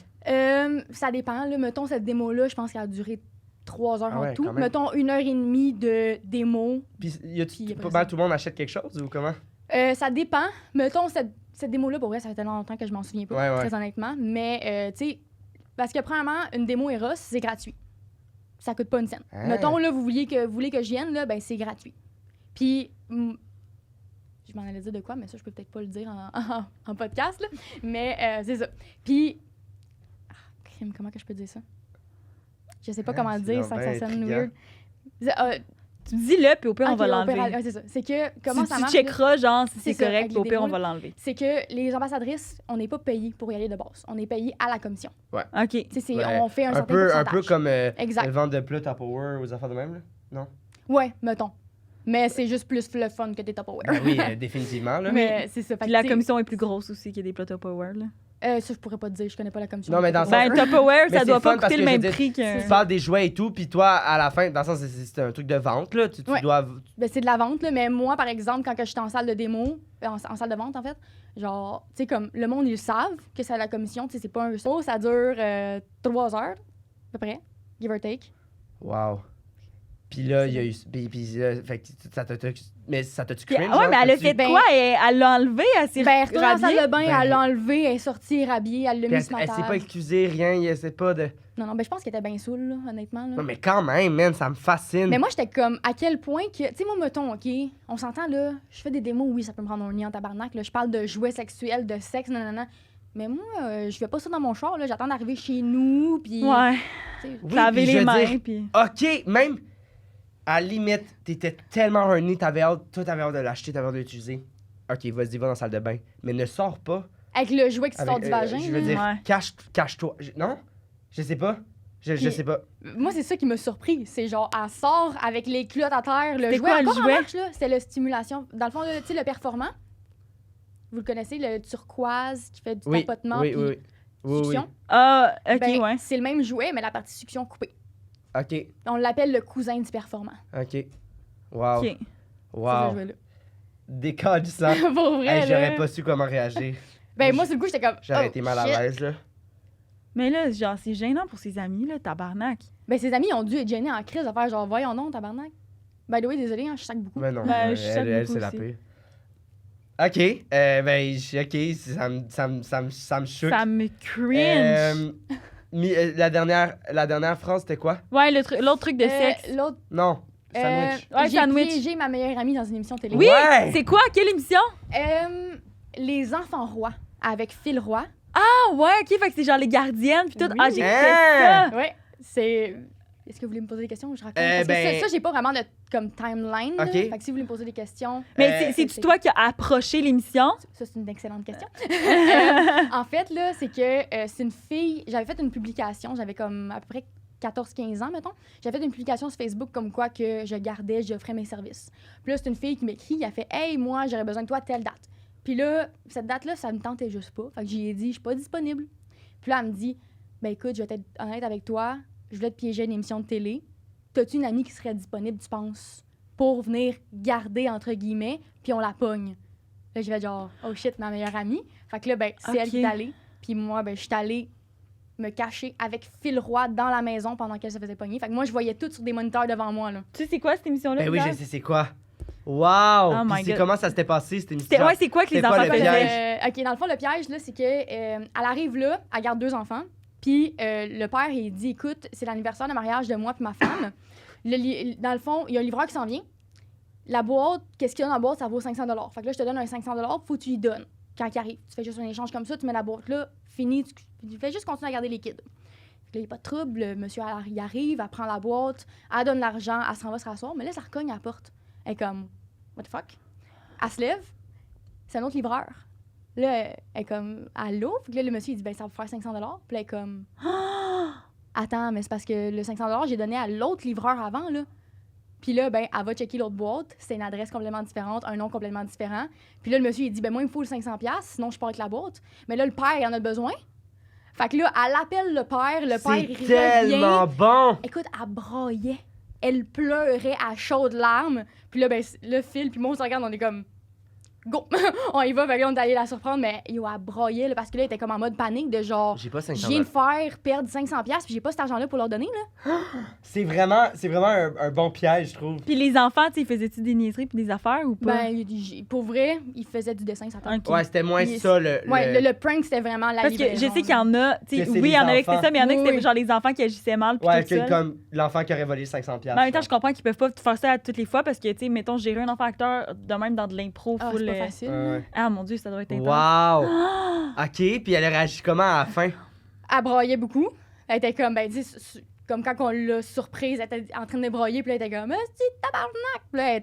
Ça dépend. Là. Mettons, cette démo-là, je pense qu'elle a duré 3 heures Ah ouais, en tout. quand même. Mettons, 1h30 de démo. Puis y a-tu Puis après pas ça. mal tout le monde achète quelque chose ou comment? Ça dépend. Mettons, cette démo-là, pour vrai, ça fait tellement longtemps que je m'en souviens pas, Ouais, ouais. très honnêtement. Mais, tu sais, parce que premièrement, une démo Eros, c'est gratuit. Ça coûte pas une scène. Ah. Mettons, là, vous voulez que je vienne, là, ben c'est gratuit. Puis, je m'en allais dire de quoi, mais ça, je peux peut-être pas le dire en podcast, là. Mais c'est ça. Puis, crime, comment que je peux dire ça? Je sais pas comment le c'est dire donc sans que ben ça sonne intriguant. weird. Tu dis-le, puis au pire, on Ok, va au l'enlever. pire, ouais, c'est ça. C'est que, comment Tu ça marche? là? checkeras, genre, si C'est c'est ça, correct, avec puis au les pire, on démos, va l'enlever. C'est que les ambassadrices, on n'est pas payé pour y aller de base. On est payé à la commission. OK. Tu sais, Ouais. on fait un certain Un pourcentage. peu comme Exact. vendre de plats Tupperware aux affaires de même là? Ouais, mettons. Mais c'est juste plus le fun que des Tupperware. Ben oui, définitivement là. Mais c'est ça. Fait Puis que, la tu sais, commission est plus grosse aussi qu'il y a des plats Tupperware, là. ça, je pourrais pas te dire. Je connais pas la commission. Non, mais dans le Ben, sens- Tupperware, Mais ça c'est doit fun pas parce coûter que le je même veux prix Tu que... parles des jouets et tout, puis toi, à la fin, dans le sens, c'est un truc de vente, là. Tu Ouais. dois. Ben, c'est de la vente, là. Mais moi, par exemple, quand que j'étais en salle de démo, en salle de vente, en fait, genre, tu sais, comme le monde, ils le savent que c'est à la commission. Tu sais, c'est pas un show. Ça dure 3 heures, à peu près, give or take. Wow. Puis là, il y a eu. Puis fait que ça t'a. Mais ça t'a-tu Puis, cringe? ouais, genre, mais elle a t'as-tu- fait Ben- quoi? Elle l'a enlevé, elle s'est Ben, elle retourne dans la salle de bain, Ben- elle l'a enlevé, elle est sortie rhabillée, elle l'a Puis mis sur ma elle s'est table. pas excusée, rien, il sait pas de. Non, ben, je pense qu'elle était bien saoule, là, honnêtement. Là. Non, mais quand même, man, ça me fascine. Mais moi, j'étais comme, à quel point que. Tu sais, moi, mettons, OK, on s'entend, là, je fais des démos, oui, ça peut me rendre horny en tabarnak, là. Je parle de jouets sexuels, de sexe, nanana. Mais moi, je fais pas ça dans mon char, là. J'attends d'arriver chez nous, puis. Ouais, tu sais, Oui, laver puis je les veux mains, dire, puis... OK, même. À la limite, t'étais tellement horny, t'avais hâte de l'acheter, t'avais hâte de l'utiliser. OK, vas-y, va dans la salle de bain. Mais ne sors pas. Avec le jouet qui sort avec, du vagin. Je veux là. dire, Ouais. cache-toi. Non? Je sais pas. Je Puis- sais pas. Moi, c'est ça qui m'a surpris. C'est genre, elle sort avec les culottes à terre, le C'était jouet quoi, le encore en jouet? marche, là. C'était le stimulation. Dans le fond, là, tu sais, le performant. Vous le connaissez, le turquoise qui fait du Oui, tapotement. oui, puis oui, oui. Oui, oui. succion. Ah, OK, Ben, ouais. c'est le même jouet, mais la partie succion coupée. OK, On l'appelle le cousin du performant. OK. Wow. OK. C'est ce Wow. jouet-là. Décalissant. Pour vrai, Hey, là. j'aurais pas su comment réagir. Ben, moi, sur le coup, j'étais comme. J'aurais oh, été mal à shit. l'aise, là. Mais là, genre, c'est gênant pour ses amis, là, tabarnak. Ben, ses amis ont dû être gênés en crise de faire genre, voyons non, tabarnak. By the way, désolé, hein, je sac beaucoup. Mais non, Ben, je sais elle beaucoup c'est la aussi. pire. OK, OK, ça me choque. Ça me cringe. La dernière phrase, c'était quoi? Ouais, l'autre truc de sexe. L'autre, Non, sandwich. Ouais, j'ai sandwich. piégé ma meilleure amie dans une émission télé. Oui, Ouais. c'est quoi? Quelle émission? Les enfants rois avec Phil Roy. Ah, ouais, OK, fait que c'est genre les gardiennes, puis tout. Oui. Ah, j'ai Hein? ça. Ouais, c'est. Est-ce que vous voulez me poser des questions? Je raconte. Eh Parce que ben- ça, j'ai pas vraiment de comme timeline. là. Ok. Fait que si vous voulez me poser des questions, Mais c'est-tu toi qui as approché l'émission? ça, c'est une excellente question. En fait, là, c'est que c'est une fille. J'avais fait une publication, j'avais comme à peu près 14-15 ans, mettons. J'avais fait une publication sur Facebook comme quoi que je gardais, j'offrais mes services. Puis là, c'est une fille qui m'écrit, elle fait « Hey, moi, j'aurais besoin de toi à telle date. » Puis là, cette date-là, ça me tentait juste pas. Fait que j'y ai dit « Je suis pas disponible. » Puis là, elle me dit « Ben écoute, je vais être honnête avec toi. Je voulais te piéger à une émission de télé. T'as-tu une amie qui serait disponible, tu penses, pour venir garder, entre guillemets, puis on la pogne. » Là, j'ai fait genre « Oh shit, ma meilleure amie. » Fait que là, ben, c'est elle Ok. qui est allée. Puis moi, ben, je suis allée me cacher avec Phil Roy dans la maison pendant qu'elle se faisait pogner. Fait que moi, je voyais tout sur des moniteurs devant moi, là. Tu sais, c'est quoi cette émission-là? Ben oui, Bilal? je sais c'est quoi. Wow! Oh my Puis c'est God. comment ça s'était passé, cette émission? Ouais, c'est quoi que les C'était quoi enfants le piège? faisaient? OK, dans le fond, le piège, là, c'est que elle arrive là, elle garde 2 enfants, puis le père, il dit, écoute, c'est l'anniversaire de mariage de moi puis ma femme. Dans le fond, il y a un livreur qui s'en vient. La boîte, qu'est-ce qu'il y a dans la boîte, ça vaut 500 $. Fait que là, je te donne un 500 $, faut que tu lui donnes quand il arrive. Tu fais juste un échange comme ça, tu mets la boîte là, fini, tu fais juste continuer à garder les kids. Fait que là, il n'y a pas de trouble, le monsieur, il arrive, elle prend la boîte, elle donne l'argent, elle s'en va se rasseoir, mais là, ça recogne à la porte. Elle est comme, what the fuck? Elle se lève, c'est un autre livreur. Là, elle est comme, allô? Puis là, le monsieur, il dit, ben, ça va faire 500 $. Puis là, elle est comme, attends, mais c'est parce que le 500 $, j'ai donné à l'autre livreur avant, là. Puis là, ben, elle va checker l'autre boîte. C'est une adresse complètement différente, un nom complètement différent. Puis là, le monsieur, il dit, ben, moi, il me faut le 500$, sinon je pars avec la boîte. Mais là, le père, il en a besoin. Fait que là, elle appelle le père il C'est tellement revient. bon! Écoute, elle braillait. Elle pleurait à chaudes larmes. Puis là, ben, le Phil, puis moi, on se regarde, on est comme, go! On y va, fait que là, on est allé la surprendre, mais yo, elle braillait, là, parce que là, elle était comme en mode panique de genre, J'ai pas je 500 viens de faire perdre 500$, puis j'ai pas cet argent-là pour leur donner, là. C'est vraiment un bon piège, je trouve. Puis les enfants, tu sais, ils faisaient-tu des niaiseries puis des affaires ou pas? Ben, pour vrai, il faisait du dessin, ça tente. Ok. Ouais, c'était moins Il- ça, Ouais, le prank, c'était vraiment la Parce que je livraison, sais qu'il y en a, tu sais, Que c'est oui, il y en les avait que c'était enfants. ça, mais il y en a que Oui, c'était oui. genre les enfants qui agissaient mal puis Ouais, tout ça. comme l'enfant qui aurait volé 500$. Mais en même temps, je comprends qu'ils peuvent pas faire ça à toutes les fois parce que, tu sais, mettons, gérer un enfant acteur de même dans de l'impro Ah, full. c'est pas facile. Ouais. Ah mon Dieu, ça doit être intense. Wow! OK, puis elle a réagi comment à la fin? Elle braillait beaucoup. Elle était comme, ben, tu sais, comme quand on l'a surprise, elle était en train de broyer, puis là, elle était comme, c'est tabarnak! Puis là,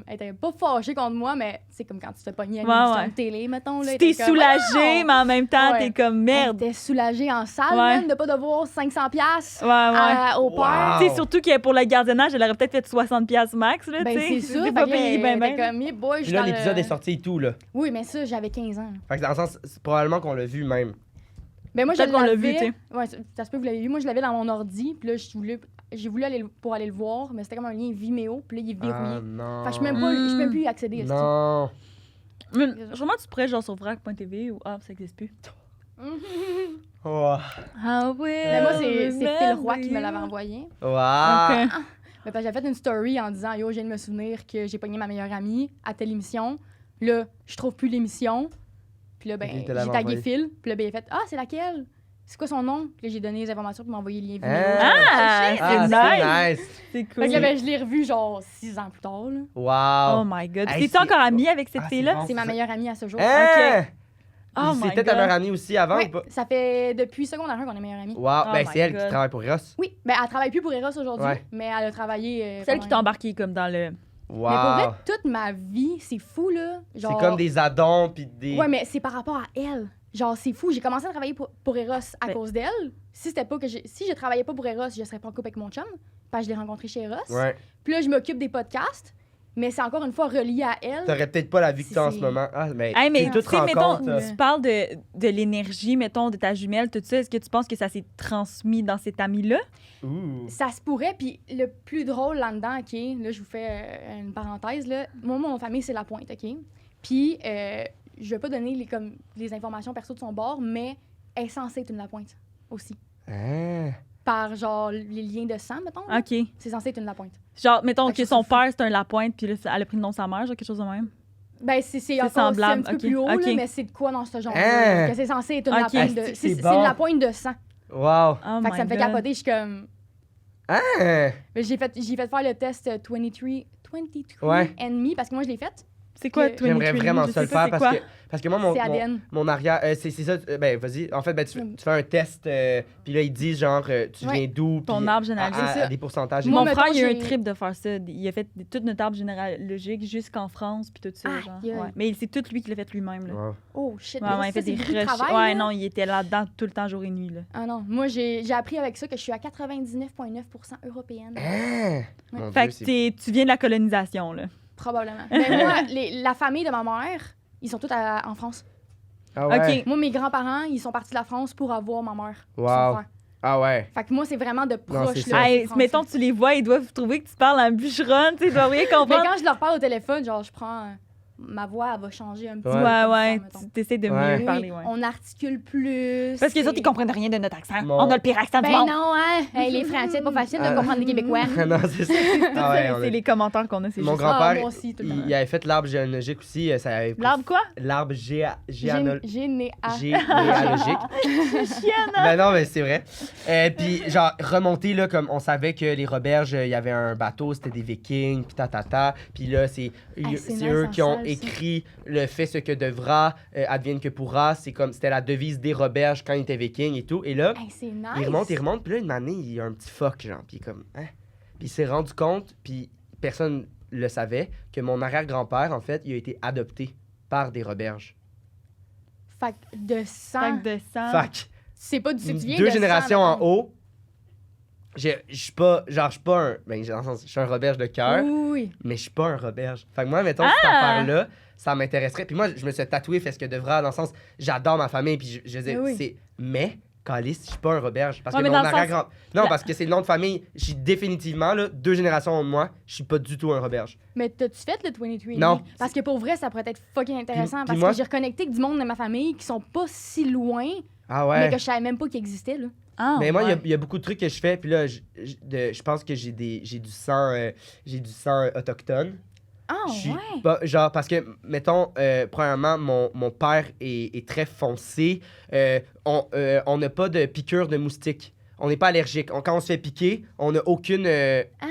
elle était pas fâchée contre moi, mais c'est comme quand tu te fais pogner à une Ouais, émission ouais. de télé, mettons. Là, Tu t'es elle était comme, soulagée, non! mais en même temps, Ouais. t'es comme merde. Elle était soulagée en salle, Ouais. même, de pas devoir 500$ Ouais, ouais. au père. Tu sais, surtout que pour le gardiennage, elle aurait peut-être fait 60$ max, là, Ben, tu sais. c'est ça. pas payé ben, Elle ben. était comme, boy, je Puis là, suis dans l'épisode le- est sorti et tout, là. Oui, mais ça, j'avais 15 ans. Fait que dans le sens, c'est probablement qu'on l'a vu même. Ben moi, je Peut-être qu'on l'a l'avais. vu, tu sais. Ouais, ça se peut que vous l'avez vu. Moi, je l'avais dans mon ordi, puis là, j'ai voulu aller pour aller le voir, mais c'était comme un lien Vimeo, puis là, il est verrouillé. Ah non. Fait que je peux même plus y accéder. est-ce que- Non. Mais, sûrement, tu pourrais, genre, sur vrac.tv ou ça existe plus. Oh. Ah oui. Mais moi, c'est Phil Roy qui me l'avait envoyé. Wow. Mais parce que j'avais fait une story en disant, yo, je viens de me souvenir que j'ai pogné ma meilleure amie à telle émission. Là, je trouve plus l'émission. Puis là, ben, Il te j'ai l'avait tagué envoyé. Phil. Puis là, ben, il a fait, c'est laquelle? C'est quoi son nom? Puis là, j'ai donné les informations pour m'envoyer le lien Vimeo. Ah, Ah, c'est nice. nice. C'est cool. Fait que là, ben, je l'ai revu genre 6 ans plus tard. Là. Wow. Oh my god. Hey, T'es-tu encore amie avec cette Ah, c'est fille-là? bon. C'est ma ça. meilleure amie à ce jour. Hein? Oh my C'était ta God. meilleure amie aussi avant Ouais, ou pas? ça fait depuis secondaire 1 qu'on est meilleure amie. Wow. Oh Ben, my c'est elle God. qui travaille pour Ross. Oui, ben elle travaille plus pour Eros aujourd'hui, Ouais. mais elle a travaillé. Celle qui pendant- t'a embarqué comme dans le. Wow. Mais pour vrai, toute ma vie, c'est fou, là. Genre... C'est comme des addons puis des. Ouais, mais c'est par rapport à elle. Genre, c'est fou. J'ai commencé à travailler pour Eros à Ben- cause d'elle. Si je travaillais pas pour Eros, je serais pas en couple avec mon chum. Parce que je l'ai rencontré chez Eros. Ouais. Puis là, je m'occupe des podcasts. Mais c'est encore une fois relié à elle. T'aurais peut-être pas la vie que t'as en ce C'est- moment. Ah, mais. Hey, mais c'est tu toute sais, mettons, rencontre. tu parles de l'énergie, mettons, de ta jumelle, tout ça. Est-ce que tu penses que ça s'est transmis dans cet ami-là? Ouh. Ça se pourrait, puis le plus drôle là-dedans, OK, là, je vous fais une parenthèse, là. Moi, mon famille, c'est La Pointe, OK? Puis, je vais pas donner les informations perso de son bord, mais elle est censée être une La Pointe aussi. Hein? Par, genre, les liens de sang, mettons. là. OK. C'est censé être une La Pointe. Genre, mettons Fait que que son c'est père, c'est un Lapointe, puis là, elle a pris le nom de sa mère, genre quelque chose de même. Ben, c'est encore semblable, c'est un petit peu OK, plus haut, OK. là, mais c'est de quoi dans ce genre Hein? que c'est censé être une OK. La Pointe de... Asti que C'est c'est c'est une bon. La Pointe de sang. Wow. Oh Fait que ça me fait capoter, je suis comme... Hein? Mais j'ai fait faire le test 23 Ouais. and me, parce que moi, je l'ai fait. C'est quoi, Que- 23? J'aimerais vraiment Je ça le sais pas faire c'est quoi. parce que moi, C'est ADN. mon arrière. C'est ça. Ben, vas-y. En fait, ben, tu fais un test, puis là, ils disent genre, tu Ouais. viens d'où. Ton puis arbre généalogique, à c'est ça. des pourcentages. Moi, Mon mettons, frère, il a eu un j'ai- trip de faire ça. Il a fait toute notre arbre généalogique jusqu'en France, puis tout ça. Ah, genre. yeah. Ouais. Mais c'est tout lui qui l'a fait lui-même. Là. Wow. Oh, shit. Ouais, mais ouais, ça, il fait c'est des beaucoup de recherches. travail, Ouais, là. non, il était là-dedans tout le temps, jour et nuit. Là. Ah non, moi, j'ai appris avec ça que je suis à 99,9% européenne. Hein? Mon Fait Dieu, que tu viens de la colonisation, là. Probablement. Mais moi, la famille de ma mère, ils sont tous en France. Ah ouais. OK. Moi, mes grands-parents, ils sont partis de la France pour avoir ma mère. puis Wow. son frère. Ah ouais. Fait que moi, c'est vraiment de proche. c'est là, ça. Hey, c'est mettons, français. tu les vois, ils doivent trouver que tu parles en bûcheronne, tu sais, ils doivent rien Mais comprendre. quand je leur parle au téléphone, genre, je prends ma voix, elle va changer un petit Ouais. peu. Ouais, comme ça, mettons. tu essaies de Ouais. mieux parler, ouais. On articule plus. Parce que les autres, ils c'est- comprennent rien de notre accent. Mon- On a le pire accent du Ben monde. non, hein? Hey, les Français, c'est pas facile de comprendre les Québécois. non, c'est ça. Ah ouais, on C'est a- les commentaires qu'on a, c'est Mon juste Ah, grand-père, moi aussi, tout le temps. il avait fait l'arbre généalogique aussi. Ça avait pris- L'arbre quoi? L'arbre généalogique. Généalogique. Ben non, mais c'est vrai. Puis, genre, remonter, là, comme on savait que les Roberges, il y avait un bateau, c'était des Vikings, puis tatata. Puis là, c'est c'est nice eux en qui ont salle, ça. écrit le fait ce que devra, advienne que pourra. C'est comme, c'était la devise des Roberges quand ils étaient Vikings et tout. Et là, Hey, c'est nice. il remonte, puis là, une année, il y a un petit fuck, genre, puis il est comme, hein? Puis il s'est rendu compte, puis personne le savait, que mon arrière-grand-père, en fait, il a été adopté par des Roberges. Fait que de sang. Sac de sang. Fait que C'est pas du tu viens deux de générations sang, en haut, je suis pas un, ben, dans le sens, je suis un Roberge de cœur, Oui. mais je suis pas un Roberge. Fait que moi, mettons, cette affaire-là, ça m'intéresserait. Puis moi, je me suis tatoué, fait ce que devra, dans le sens, j'adore ma famille, puis je dis, Oui. c'est, mais, calice, je suis pas un Roberge. Parce Ouais, que mais mon dans le sens- arrière-grand... Non, la- parce que c'est le nom de famille, je suis définitivement, là, 2 générations en haut de moi, je suis pas du tout un Roberge. Mais t'as-tu fait le 23? Non. Parce que pour vrai, ça pourrait être fucking intéressant. Puis parce moi- que j'ai reconnecté avec du monde de ma famille qui sont pas si loin, Ah mais ouais. que je savais même pas qu'ils existaient, là. Ah, Mais moi, il y a- ouais. il y, a beaucoup de trucs que je fais, puis là, je pense que j'ai du sang, autochtone. Ah, Je suis ouais. pas- genre, parce que, mettons, premièrement, mon père est très foncé. On n'a pas de piqûre de moustique. On n'est pas allergique. Quand on se fait piquer, on n'a aucune.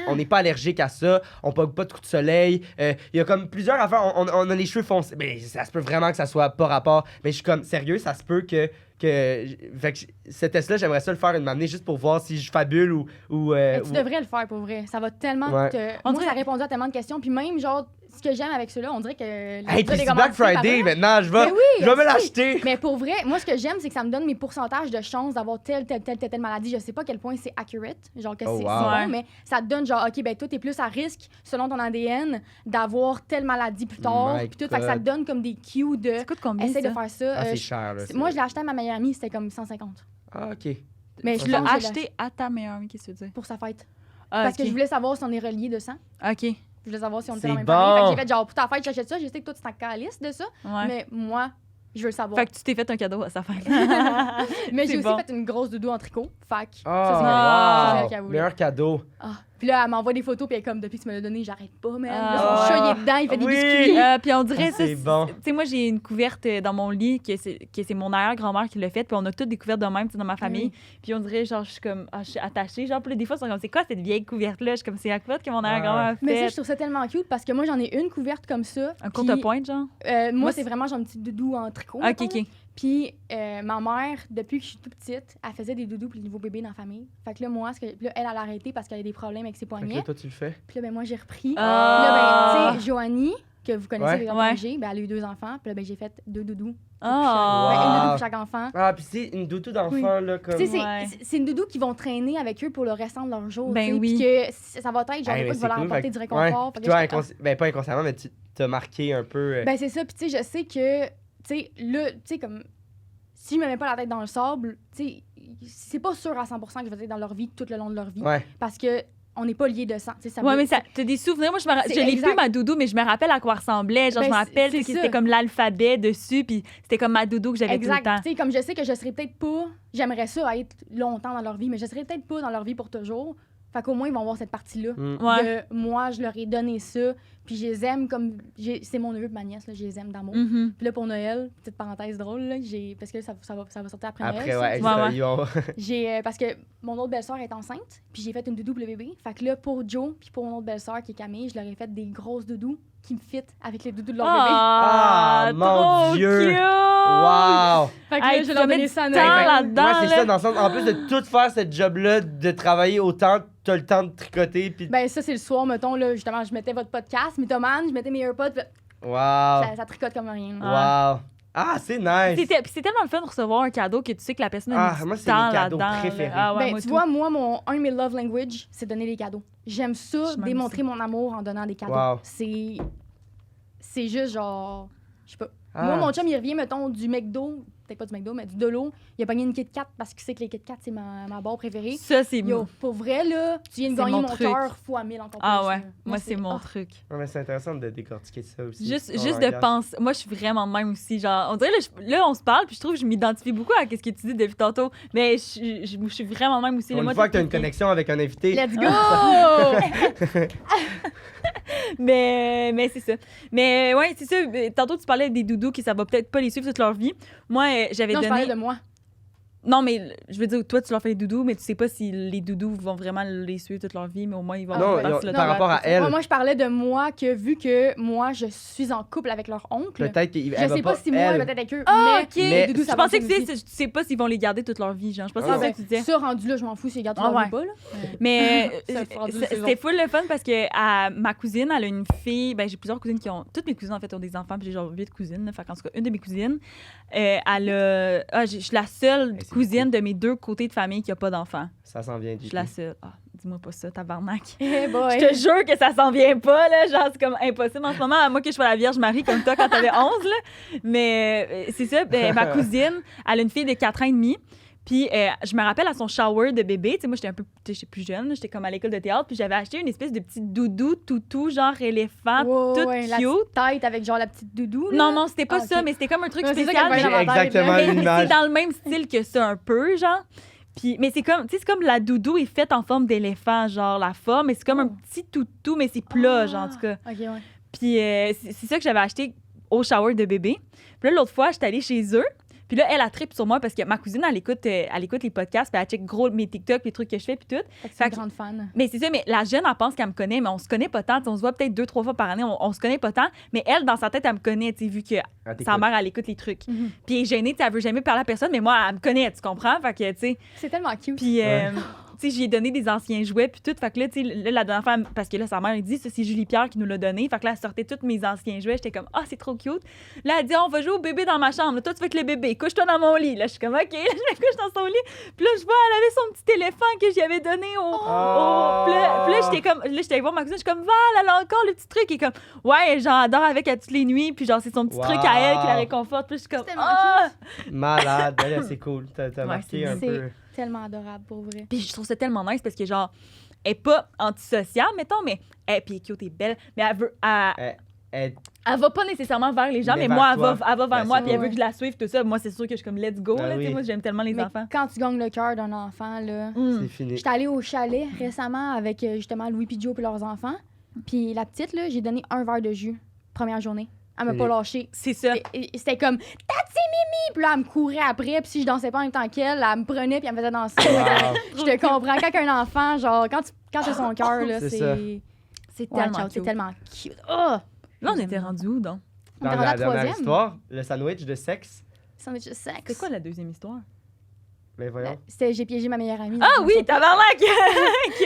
On n'est pas allergique à ça. On pogne pas de coups de soleil. Il y a comme plusieurs affaires. On a les cheveux foncés. Mais ça se peut vraiment que ça soit pas rapport. Mais je suis comme, sérieux, ça se peut que fait que ce test-là, j'aimerais ça le faire une année juste pour voir si je fabule ou Mais tu ou- devrais le faire pour vrai. Ça va tellement Ouais. te. On Moi, dirait- ça a répondu à tellement de questions. Puis même, genre, ce que j'aime avec ceux-là, on dirait que. Hey, puis c'est Black Friday maintenant, je vais, Mais oui, je vais me aussi. l'acheter. Mais pour vrai, moi, ce que j'aime, c'est que ça me donne mes pourcentages de chances d'avoir telle maladie. Je sais pas à quel point c'est accurate, genre que Oh, c'est wow. bon, Ouais. mais ça te donne genre, OK, ben toi, t'es plus à risque, selon ton ADN, d'avoir telle maladie plus tard. My Puis tout, fait que ça te God. donne comme des cues de. Ça coûte combien, Essaye ça? de faire ça. Ah, c'est cher, là. Moi, je l'ai acheté à ma meilleure amie, c'était comme 150. Ah, OK. Mais Tu je l'as pense que je l'ai acheté à ta meilleure amie, qu'est-ce que tu veux dire? pour sa fête. Ah, Parce ok. que je voulais savoir si on est reliés de sang. OK, Je voulais savoir si on était C'est dans la même bon. famille. Fait que j'ai fait genre, pour ta fête, j'achète ça. Je sais que toi, tu t'en calisses de ça. ouais. Mais moi, je veux le savoir. Fait que tu t'es fait un cadeau à sa fête. Mais c'est j'ai aussi bon. fait une grosse doudou en tricot. Fait que ça, c'est Ah, elle wow. qui a voulu. Meilleur cadeau. Ah. Puis là, elle m'envoie des photos, puis elle est comme, depuis que tu me l'as donné, j'arrête pas, man. Ah. Là, son chat, il est dedans, il fait des Oui. biscuits. Puis on dirait Ah, ça. c'est bon. Tu sais, moi, j'ai une couverte dans mon lit que c'est mon arrière-grand-mère qui l'a faite. Puis on a toutes des couvertes de même, tu sais, dans ma famille. Puis on dirait, genre, je suis comme, je suis attachée. Genre, puis là, des fois, ils sont comme, c'est quoi cette vieille couverte-là? Je suis comme, c'est la couverte que mon arrière-grand-mère a Mais ça, je faite. trouve ça tellement cute parce que moi, j'en ai une couverte comme ça. Un puis, courte-pointe, genre? moi, Moi, c'est vraiment genre un petit doudou en tricot. Ok, mettons, OK. là. Puis ma mère, depuis que je suis toute petite, elle faisait des doudous pour les nouveaux bébés dans la famille. Fait que là, moi, puis là, elle a arrêté parce qu'elle a des problèmes avec ses Fait que poignets. là, toi, tu le fais. Puis là, ben moi, j'ai repris. Ah. Puis là, ben, tu sais, Joanie, que vous connaissez, Ouais. les enfants Ouais. que j'ai, ben, elle a eu 2 enfants. Puis là, ben, j'ai fait 2 doudous. Ah. Ben, une doudou Wow. pour chaque enfant. Ah, puis c'est une doudou d'enfant, là, comme... Tu sais, Ouais. c'est une doudou qui vont traîner avec eux pour le restant de leur jour. Ben tu sais, oui. Puis que ça va être genre Hey, des mais fois qui c'est va leur cool, apporter fait du que- réconfort. ouais. Fait que Puis toi, j'étais- ben pas inconsciemment, mais tu t'as marqué un peu... Ben c'est ça, puis tu sais, je sais que, tu sais, là, tu sais, comme, si je me mets pas la tête dans le sable, tu sais, c'est pas sûr à 100% que je vais être dans leur vie tout le long de leur vie. Ouais. Parce que on n'est pas liés de sang. Tu sais, ça Ouais, veut- mais ça, t'as des souvenirs. Moi, C'est je l'ai exact. plus, ma doudou, mais je me rappelle à quoi elle ressemblait. Genre, Ben, je me rappelle c'est que ça. c'était comme l'alphabet dessus, puis c'était comme ma doudou que j'avais tout le Exact. temps. Tu sais, comme je sais que je serais peut-être pas, j'aimerais ça être longtemps dans leur vie, mais je serais peut-être pas dans leur vie pour toujours. Fait qu'au moins, ils vont voir cette partie-là. Mm. Ouais. De moi, je leur ai donné ça, puis je les aime comme. C'est mon neveu et ma nièce, là, je les aime d'amour. Mhm. Puis là, pour Noël, petite parenthèse drôle, là, parce que ça va sortir après Noël. Après, ça. ouais, Ouais, ça, ouais. ils vont- Parce que mon autre belle-sœur est enceinte, puis j'ai fait une doudou pour le bébé. Fait que là, pour Joe, puis pour mon autre belle-sœur qui est Camille, je leur ai fait des grosses doudous qui me fit avec les doudous de leur Ah, Ah, mon trop Dieu. cute! Wow! bébé. Fait que Hey, là, tu je leur vas donné mettre ça à du Noël. temps Fait que- là-dedans. Moi, c'est là. ça, dans le sens, en plus de tout faire cette job-là, de travailler autant, t'as le temps de tricoter, puis... Ben ça, c'est le soir, mettons, là, justement, je mettais votre podcast, mythomane, je mettais mes AirPods, puis Wow! ça tricote comme rien. Wow! Ah, c'est nice! Puis c'est tellement le fun de recevoir un cadeau que tu sais que la personne a Ah, mis moi, du c'est temps mes cadeaux là-dedans, là. préférés. Ah ouais, Ben, moi tu tout. vois, moi, un de mes love language, c'est donner des cadeaux. J'aime ça, Je m'aime démontrer mon amour en donnant des cadeaux. Wow. C'est juste genre, je sais pas. Ah. Moi, mon chum, il revient, mettons, du McDo peut-être pas du McDo, mais du Dolo. Il a pogné une Kit Kat parce qu'il sait que les Kit Kat, c'est ma barre préférée. Ça, c'est Yo, pour vrai, là, tu viens de C'est gagner mon mon truc. cœur fois 1000 encore plus. Ah ouais, là. moi, c'est mon ah. truc. Non, mais c'est intéressant de décortiquer ça aussi. Juste On de regarde. penser. Moi, je suis vraiment de même aussi. Genre, on dirait, là, on se parle, puis je trouve que je m'identifie beaucoup à ce que tu dis depuis tantôt. Mais je suis vraiment de même aussi. Une Moi, fois que tu as une t'es- connexion avec un invité. Let's go! Mais c'est ça. Mais ouais, c'est ça. Tantôt, tu parlais des doudous qui ça va peut-être pas les suivre toute leur vie. Moi, j'avais Non, je donné. parlais de moi. Non, mais je veux dire, toi, tu leur fais les doudous, mais tu sais pas si les doudous vont vraiment les suivre toute leur vie, mais au moins, ils vont Non, passer le par temps rapport à là, elle. Moi, je parlais de moi que vu que moi, je suis en couple avec leur oncle, Peut-être qu'elle je va sais pas si moi, elle va être avec eux, Ah, mais ok. Mais- les doudous, Je ça va pensais que aussi. tu sais pas s'ils vont les garder toute leur vie, genre. Je pensais que Ah, c'est ça ben, que tu disais. ça, rendu là, je m'en fous s'ils gardent Ah, leur vie ouais. pas, là. Mais Ça fera deux c'était saisons. full le fun parce que ma cousine, elle a une fille. Ben, j'ai plusieurs cousines qui ont. Toutes mes cousines, en fait, ont des enfants, puis j'ai genre 8 cousines. Là. Fait qu'en tout cas, une de mes cousines, elle a. Je suis la seule Hey, c'est cousine cool. de mes 2 côtés de famille qui a pas d'enfants. Ça s'en vient Je du suis la seule. Ah, dis-moi pas ça, tabarnak. Eh boy. Je te jure que ça s'en vient pas, là. Genre, c'est comme impossible en ce moment. À moi que je sois la Vierge Marie comme toi quand t'avais 11, là. Mais c'est ça, ma cousine, elle a une fille de 4 ans et demi. Puis je me rappelle à son shower de bébé, tu sais, moi j'étais plus jeune, j'étais comme à l'école de théâtre, puis j'avais acheté une espèce de petit doudou toutou, genre éléphant, Ouais, tout ouais, la cute. petite tête avec genre la petite doudou. Là. Non, c'était pas Ah, ça, ok. mais c'était comme un truc Ouais, c'est ça spécial. qu'elle mais- voyait dans la exactement tête, là. mais l'image. c'est dans le même style que ça, un peu, genre. Puis, mais c'est comme, tu sais, c'est comme la doudou est faite en forme d'éléphant, genre la forme, mais c'est comme un petit toutou, mais c'est plat, genre, en tout cas. Ok, ouais. Puis c'est ça que j'avais acheté au shower de bébé. Puis là, l'autre fois, j'étais allée chez eux. Puis là, elle a trippé sur moi parce que ma cousine, elle écoute les podcasts, puis elle check gros mes TikTok, les trucs que je fais, puis tout. Fait que c'est Fait une que- grande fan. Mais c'est ça, mais la jeune, elle pense qu'elle me connaît, mais on se connaît pas tant. T'sais, on se voit peut-être 2-3 fois par année, on se connaît pas tant. Mais elle, dans sa tête, elle me connaît, tu sais, vu que Ah, t'écoutes. sa mère, elle écoute les trucs. Mhm. Puis elle est gênée, tu sais, elle veut jamais parler à personne, mais moi, elle me connaît, tu comprends? Fait que, tu sais, C'est tellement cute. puis, Ouais. tu sais, j'y ai donné des anciens jouets, puis tout. Fait que là, tu sais, là, la dernière fois, parce que là, sa mère, elle dit, ça, c'est Julie Pierre qui nous l'a donné. Fait que là, elle sortait tous mes anciens jouets. J'étais comme, ah, c'est trop cute. Là, elle dit, on va jouer au bébé dans ma chambre. Là, toi, tu fais avec le bébé. Couche-toi dans mon lit. Là, je suis comme, OK. Là, je me couche dans son lit. Puis là, je vois, elle avait son petit éléphant que j'y avais donné au. Oh! Puis là, j'étais comme, là, j'étais allée voir ma cousine. Je suis comme, Val, elle a encore le petit truc. Et comme, ouais, j'en adore avec elle toutes les nuits. Puis genre, c'est son petit Wow. truc à elle qui la réconforte. Puis là, je suis comme, C'est tellement ah! Malade. Ben là, c'est cool. T'as Ouais, marqué c'est- un C'est peu. tellement adorable, pour vrai. Puis je trouve ça tellement nice parce que, genre, elle est pas antisociale, mettons, mais puis elle est cute, elle est belle, mais Elle- elle va pas nécessairement vers les gens, Mais mais vers moi, toi. elle va vers Ben, moi, c'est puis elle vrai. veut que je la suive, tout ça. Moi, c'est sûr que je suis comme, let's go, Ben là, tu sais, oui. moi, j'aime tellement les Mais enfants. quand tu gagnes le cœur d'un enfant, là. Mm. C'est fini. J'étais allée au chalet récemment avec justement Louis Pidgeot et leurs enfants. Puis la petite, là, j'ai donné un verre de jus, première journée. Elle m'a Et- pas lâché. C'est ça. Et c'était comme Tati Mimi! Puis là, elle me courait après. Puis si je dansais pas en même temps qu'elle, elle me prenait puis elle me faisait danser. Wow. Je te comprends. Quand un enfant, genre, quand tu as son cœur, là, C'est ça. c'est. C'est Ouais, tellement ciao, cute. c'est tellement cute. Oh! Là, on était rendu où, donc? On Dans était rendu la à dernière troisième. histoire, le sandwich de sexe. Sandwich de sexe. C'est quoi la deuxième histoire? Mais voyons. C'était J'ai piégé ma meilleure amie. Ah oui, tabarnak!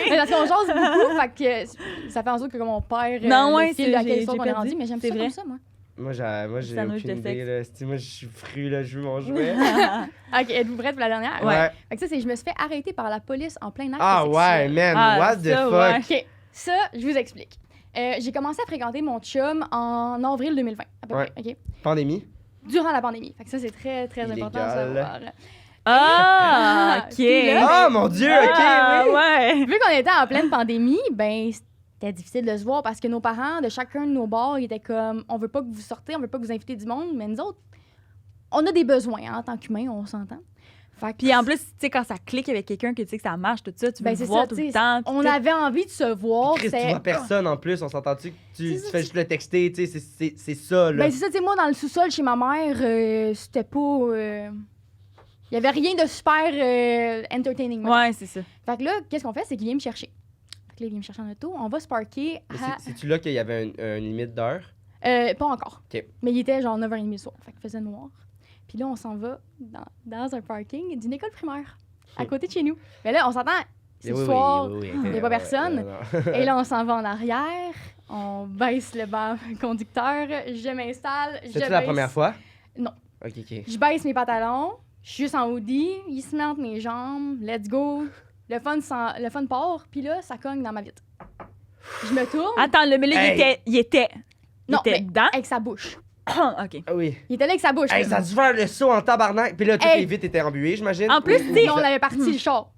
Mais parce qu'on jase beaucoup, fait que ça fait en sorte que mon père. Non, le ouais, fil de c'est- laquelle j'ai histoire qu'on est perdu. rendu, mais j'aime C'est ça vrai. comme ça, moi. Moi, j'ai Sandwich aucune de idée. sexe. Là. Si, moi, je suis fru, là, je veux mon jouet. Ok, êtes-vous prête pour la dernière? Ouais. Fait que ça, c'est je me suis fait arrêter par la police en plein acte Ah ouais, sexuel. man, Ah, what the ça, fuck? ouais. Ok, ça, je vous explique. J'ai commencé à fréquenter mon chum en avril 2020, à peu Ouais. près, ok? Pandémie? Durant la pandémie. Fait que ça, c'est très, très Illégal. important à savoir. Ah, OK. Puis là, Oh mon dieu, ok, Ah, oui! ouais. Vu qu'on était en pleine pandémie, ben c'était difficile de se voir parce que nos parents, de chacun de nos bars, ils étaient comme on veut pas que vous sortez, on veut pas que vous invitez du monde, mais nous autres, on a des besoins hein, en tant qu'humains, on s'entend. Fait que Puis en plus, tu sais, quand ça clique avec quelqu'un, que tu sais que ça marche, tout ça, tu veux Ben, le c'est voir ça, tout tu le sais, temps. puis on tout. avait envie de se voir. Chris, tu c'est- vois personne en plus, on s'entend-tu que tu C'est ça, fais juste le texter, tu sais, c'est ça, là. Ben c'est ça, tu sais, moi, dans le sous-sol chez ma mère, c'était pas... Il y avait rien de super entertaining. mettons. Ouais, c'est ça. Fait que là, qu'est-ce qu'on fait? C'est qu'il vient me chercher. Fait que là, il vient me chercher en auto. On va se parker Mais à... c'est-tu là qu'il y avait une limite d'heure? Pas encore. OK. Mais il était genre 9h30 le soir. Fait qu'il faisait noir. Puis là, on s'en va dans un parking d'une école primaire, à côté de chez nous. Mais là, on s'entend, c'est le soir, il y a pas personne. Et là, on s'en va en arrière, on baisse le banc conducteur, je m'installe, je C'était-tu la baisse- première fois? Non. Ok, ok. Je baisse mes pantalons, je suis juste en hoodie, il se met entre mes jambes, let's go. Le fun part, puis là, ça cogne dans ma vitre. Je me tourne, Attends, mais là, Hey. il était non, il était mais dedans. avec sa bouche. OK. Ah oui. Il était là avec sa bouche. Hey, là. ça a dû faire le saut en tabarnak. Puis là, toutes Hey. les vitres étaient embuées, j'imagine. En plus, tu sais, On avait parti le char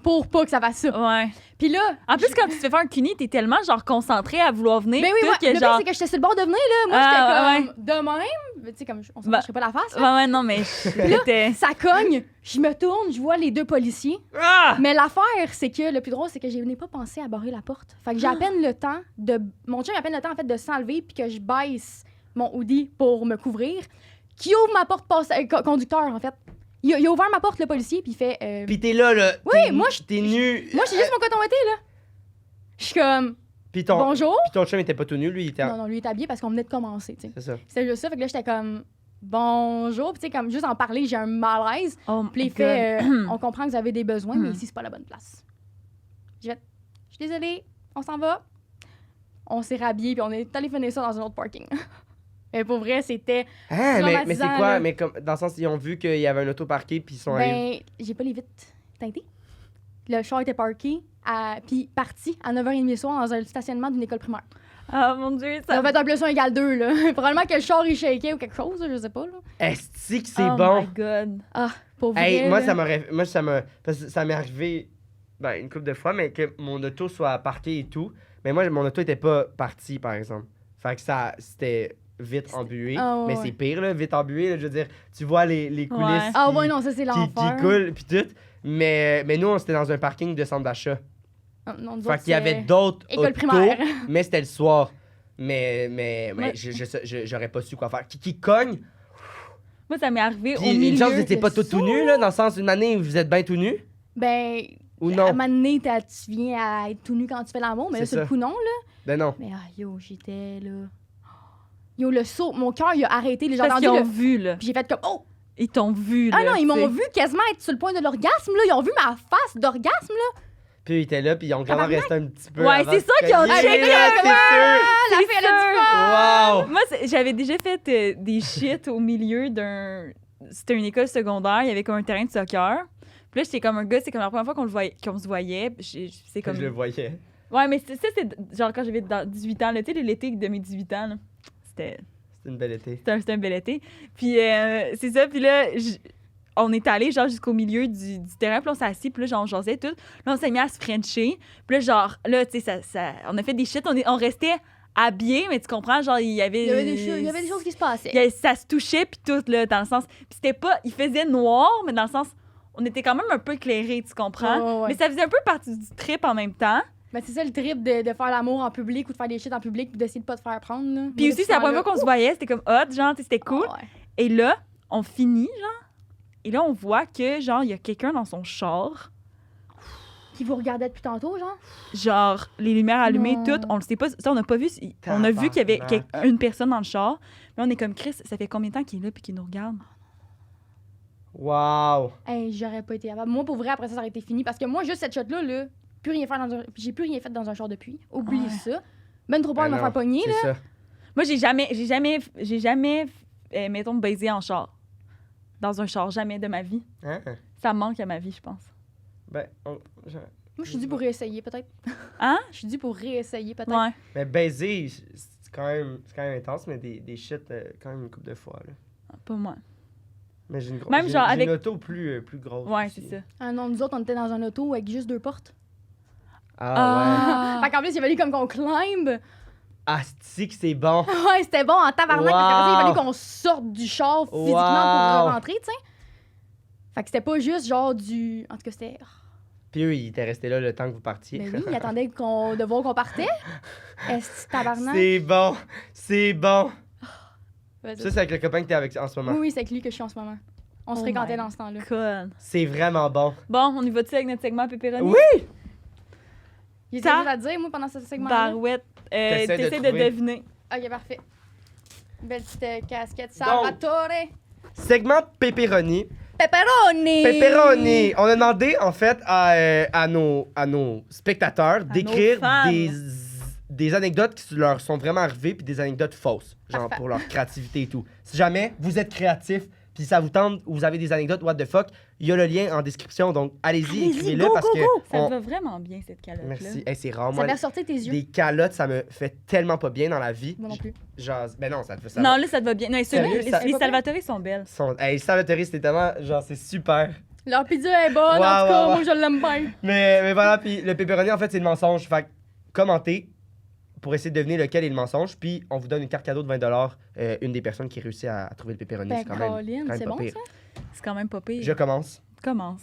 pour pas que ça fasse ça. Ouais. Puis là, En plus, quand tu te fais faire un cuni, t'es tellement genre concentré à vouloir venir. ben oui, tout, moi, que, le pire, genre... c'est que j'étais sur le bord de venir, là. Moi, Ah, j'étais comme de même. Tu sais, comme on s'en Bah. marcherait pas la face, là. Ouais, non, mais j'étais... Ça cogne, je me tourne, je vois les 2 policiers. Ah! Mais l'affaire, c'est que le plus drôle, c'est que je n'ai pas pensé à barrer la porte. Fait que j'ai à peine le temps de. Mon chum a à peine le temps, en fait, de s'enlever puis que je baisse mon hoodie pour me couvrir. Qui ouvre ma porte conducteur, en fait. Il a ouvert ma porte, le policier, puis il fait. Puis t'es là. Oui, moi, T'es nu. Moi, j'ai juste mon coton ouaté, là. Je suis comme. Puis ton, Bonjour. Puis ton chum était pas tout nu, lui, il était. Non, lui, il est habillé parce qu'on venait de commencer, tu sais. C'est ça. C'était juste ça. Fait que là, j'étais comme. Bonjour. Puis, tu sais, comme juste en parler, j'ai un malaise. Oh Puis my il fait, God. on comprend que vous avez des besoins, mais ici, c'est pas la bonne place. Je suis désolée, on s'en va. On s'est rhabillés, puis on est allé finir ça dans un autre parking. Et pour vrai, c'était... Hein, mais c'est traumatisant, quoi? là. Mais comme, dans le sens, ils ont vu qu'il y avait un auto parqué, puis ils sont allés. Ben, j'ai pas les vitres teintées. Le char était parké, puis parti à 9h30 le soir dans un stationnement d'une école primaire. Oh mon Dieu, Ça ça... a fait un plus 1 égale 2, là. Probablement que le char, il shakeait ou quelque chose, là, je sais pas, là. Est-ce que c'est Oh bon? my God. Ah, pour vrai, Hey, moi, là. parce que ça m'est arrivé ben, une couple de fois, mais que mon auto soit parqué et tout. Mais moi, mon auto était pas parti, par exemple. Fait que c'était vite embué. Ah, ouais, mais ouais. c'est pire, là, vite embué. Là, je veux dire, tu vois les coulisses Ouais. Ah qui, ouais, non, ça, c'est qui l'enfer. coulent, puis tout. Mais nous, on était dans un parking de centre d'achat. Ah, non, nous Fait autres, qu'il y avait c'est d'autres école autos, primaire. mais c'était le soir. Mais Ouais. j'aurais pas su quoi faire. Qui cogne? Moi, ça m'est arrivé au Puis milieu... une chance, vous étiez pas de tout nu, là, dans le sens, une année où vous êtes bien tout nu? Ben, Ou à un non? moment donné, tu viens à être tout nu quand tu fais l'amour, mais là, C'est sur le ça. coup, non, là. Ben non. Mais yo, j'étais là. Yo, le saut, mon cœur, il a arrêté. J'ai Parce entendu qu'ils ont le... vu, là. Puis j'ai fait comme, oh! Ils t'ont vu, là. Ah non, ils m'ont tu sais. vu quasiment être sur le point de l'orgasme, là. Ils ont vu ma face d'orgasme, là. Puis il était là, puis ils ont vraiment resté un petit peu. Ouais, avant c'est de ça qu'ils ont cogner, checké, là, ouais. c'est sûr. La fille, elle a dit pas! Wow! Moi, j'avais déjà fait des shit au milieu d'un... C'était une école secondaire, il y avait comme un terrain de soccer. Puis là, j'étais comme un gars, c'est comme la première fois qu'on se voyait. C'est comme... Je le voyais. Ouais, mais ça, c'est genre quand j'avais 18 ans, là, tu sais, l'été de mes 18 ans, là. C'était C'est une belle été. un bel été. Puis c'est ça, puis là, on est allé genre jusqu'au milieu du terrain, puis là, on s'est assis, puis là, genre, on jasait tout. Là, on s'est mis à se frencher. Puis là, genre, là, tu sais, on a fait des shit, on restait habillés, mais tu comprends, genre, il y avait des choses qui se passaient. ça se touchait, puis tout, là, dans le sens... Puis c'était pas... Il faisait noir, mais dans le sens... On était quand même un peu éclairés, tu comprends? Ouais, ouais, ouais. Mais ça faisait un peu partie du trip en même temps. Mais c'est ça le trip de faire l'amour en public ou de faire des shit en public puis d'essayer de pas te faire prendre, là. Puis aussi, c'est la première fois qu'on se voyait, c'était comme hot, genre, tu sais, c'était cool. Ouais. Et là, on finit, genre. Et là, on voit que, genre, il y a quelqu'un dans son char. Qui vous regardait depuis tantôt, genre? Genre, les lumières allumées, Non. toutes. On le sait pas. Ça, on n'a pas vu. On a vu qu'il y avait Tabarnak. une personne dans le char. Là, on est comme, Chris, ça fait combien de temps qu'il est là puis qu'il nous regarde? Wow! Hey, j'aurais pas été capable. Moi, pour vrai, après ça aurait été fini. Parce que moi, juste cette shot-là, là, j'ai plus rien fait dans un char depuis. Oublie Ouais. ça. Ben trop peur de me faire pogner, là. C'est ça. Moi, j'ai jamais mettons, baisé en char. Dans un char, jamais de ma vie. Hein? Ça me manque à ma vie, je pense. Ben, Moi, je suis due pour réessayer, peut-être. Hein? Je suis due pour réessayer, peut-être. Ouais. mais baiser, c'est quand même intense, mais des shit quand même une couple de fois. Là. Pas moi. Mais j'ai une grosse. Même genre avec- une auto plus grosse. Ouais, aussi. c'est ça. Ah non, nous autres, on était dans un auto avec juste 2 portes. Ah ouais. Fait qu'en plus, il a fallu comme qu'on climb. Asti que c'est bon. Ouais, c'était bon en tabarnak. Parce qu'après ça, il a Wow. fallu qu'on sorte du char physiquement Wow. pour rentrer, tu sais. Fait que c'était pas juste genre du... En tout cas, c'était... Puis eux, ils étaient restés là le temps que vous partiez. Mais oui, il attendait de voir qu'on partait. Est-ce que tabarnak? C'est bon. C'est bon. Vas-y. Ça, c'est avec le copain que t'es avec en ce moment. Oui, c'est avec lui que je suis en ce moment. On se Oh fréquentait my dans ce temps-là. Cool. C'est vraiment bon. Bon, on y va-tu avec notre segment pepperoni? Oui! Il était Ça- juste à dire, moi, pendant ce segment-là. Barouette. T'essaies de T'essaies de trouver. deviner. Ok, parfait. Belle petite casquette Donc. Salvatore. Segment pepperoni. Pepperoni! Pepperoni! On a demandé, en fait, à nos spectateurs d'écrire nos fans. des anecdotes qui leur sont vraiment arrivées puis des anecdotes fausses. Genre Parfait. pour leur créativité et tout. Si jamais vous êtes créatif puis ça vous tente, ou vous avez des anecdotes, what the fuck, il y a le lien en description, donc allez-y, écrivez-le parce que... Ça te va vraiment bien, cette calotte-là. Merci. Hey, c'est rare, Ça moi, fait sortir tes yeux. des calottes, ça me fait tellement pas bien dans la vie. Moi non plus. Genre, ben non, ça te fait ça. Non, là, ça te va bien. Non, Sérieux, les, ça- les Salvatore sont belles. Hey, Salvatore, c'était tellement, genre, c'est super. Leur pizza est bonne, en tout Wow, cas, wow, moi, je l'aime bien. Mais voilà, puis le pepperoni, en fait, c'est le mensonge. Fait que commentez pour essayer de deviner lequel est le mensonge, puis on vous donne une carte cadeau de 20 une des personnes qui réussit à trouver le pepperoni. Ben, C'est quand même, Colin, c'est pas bon, pire. ça? C'est quand même pas pire. Je commence. Commence.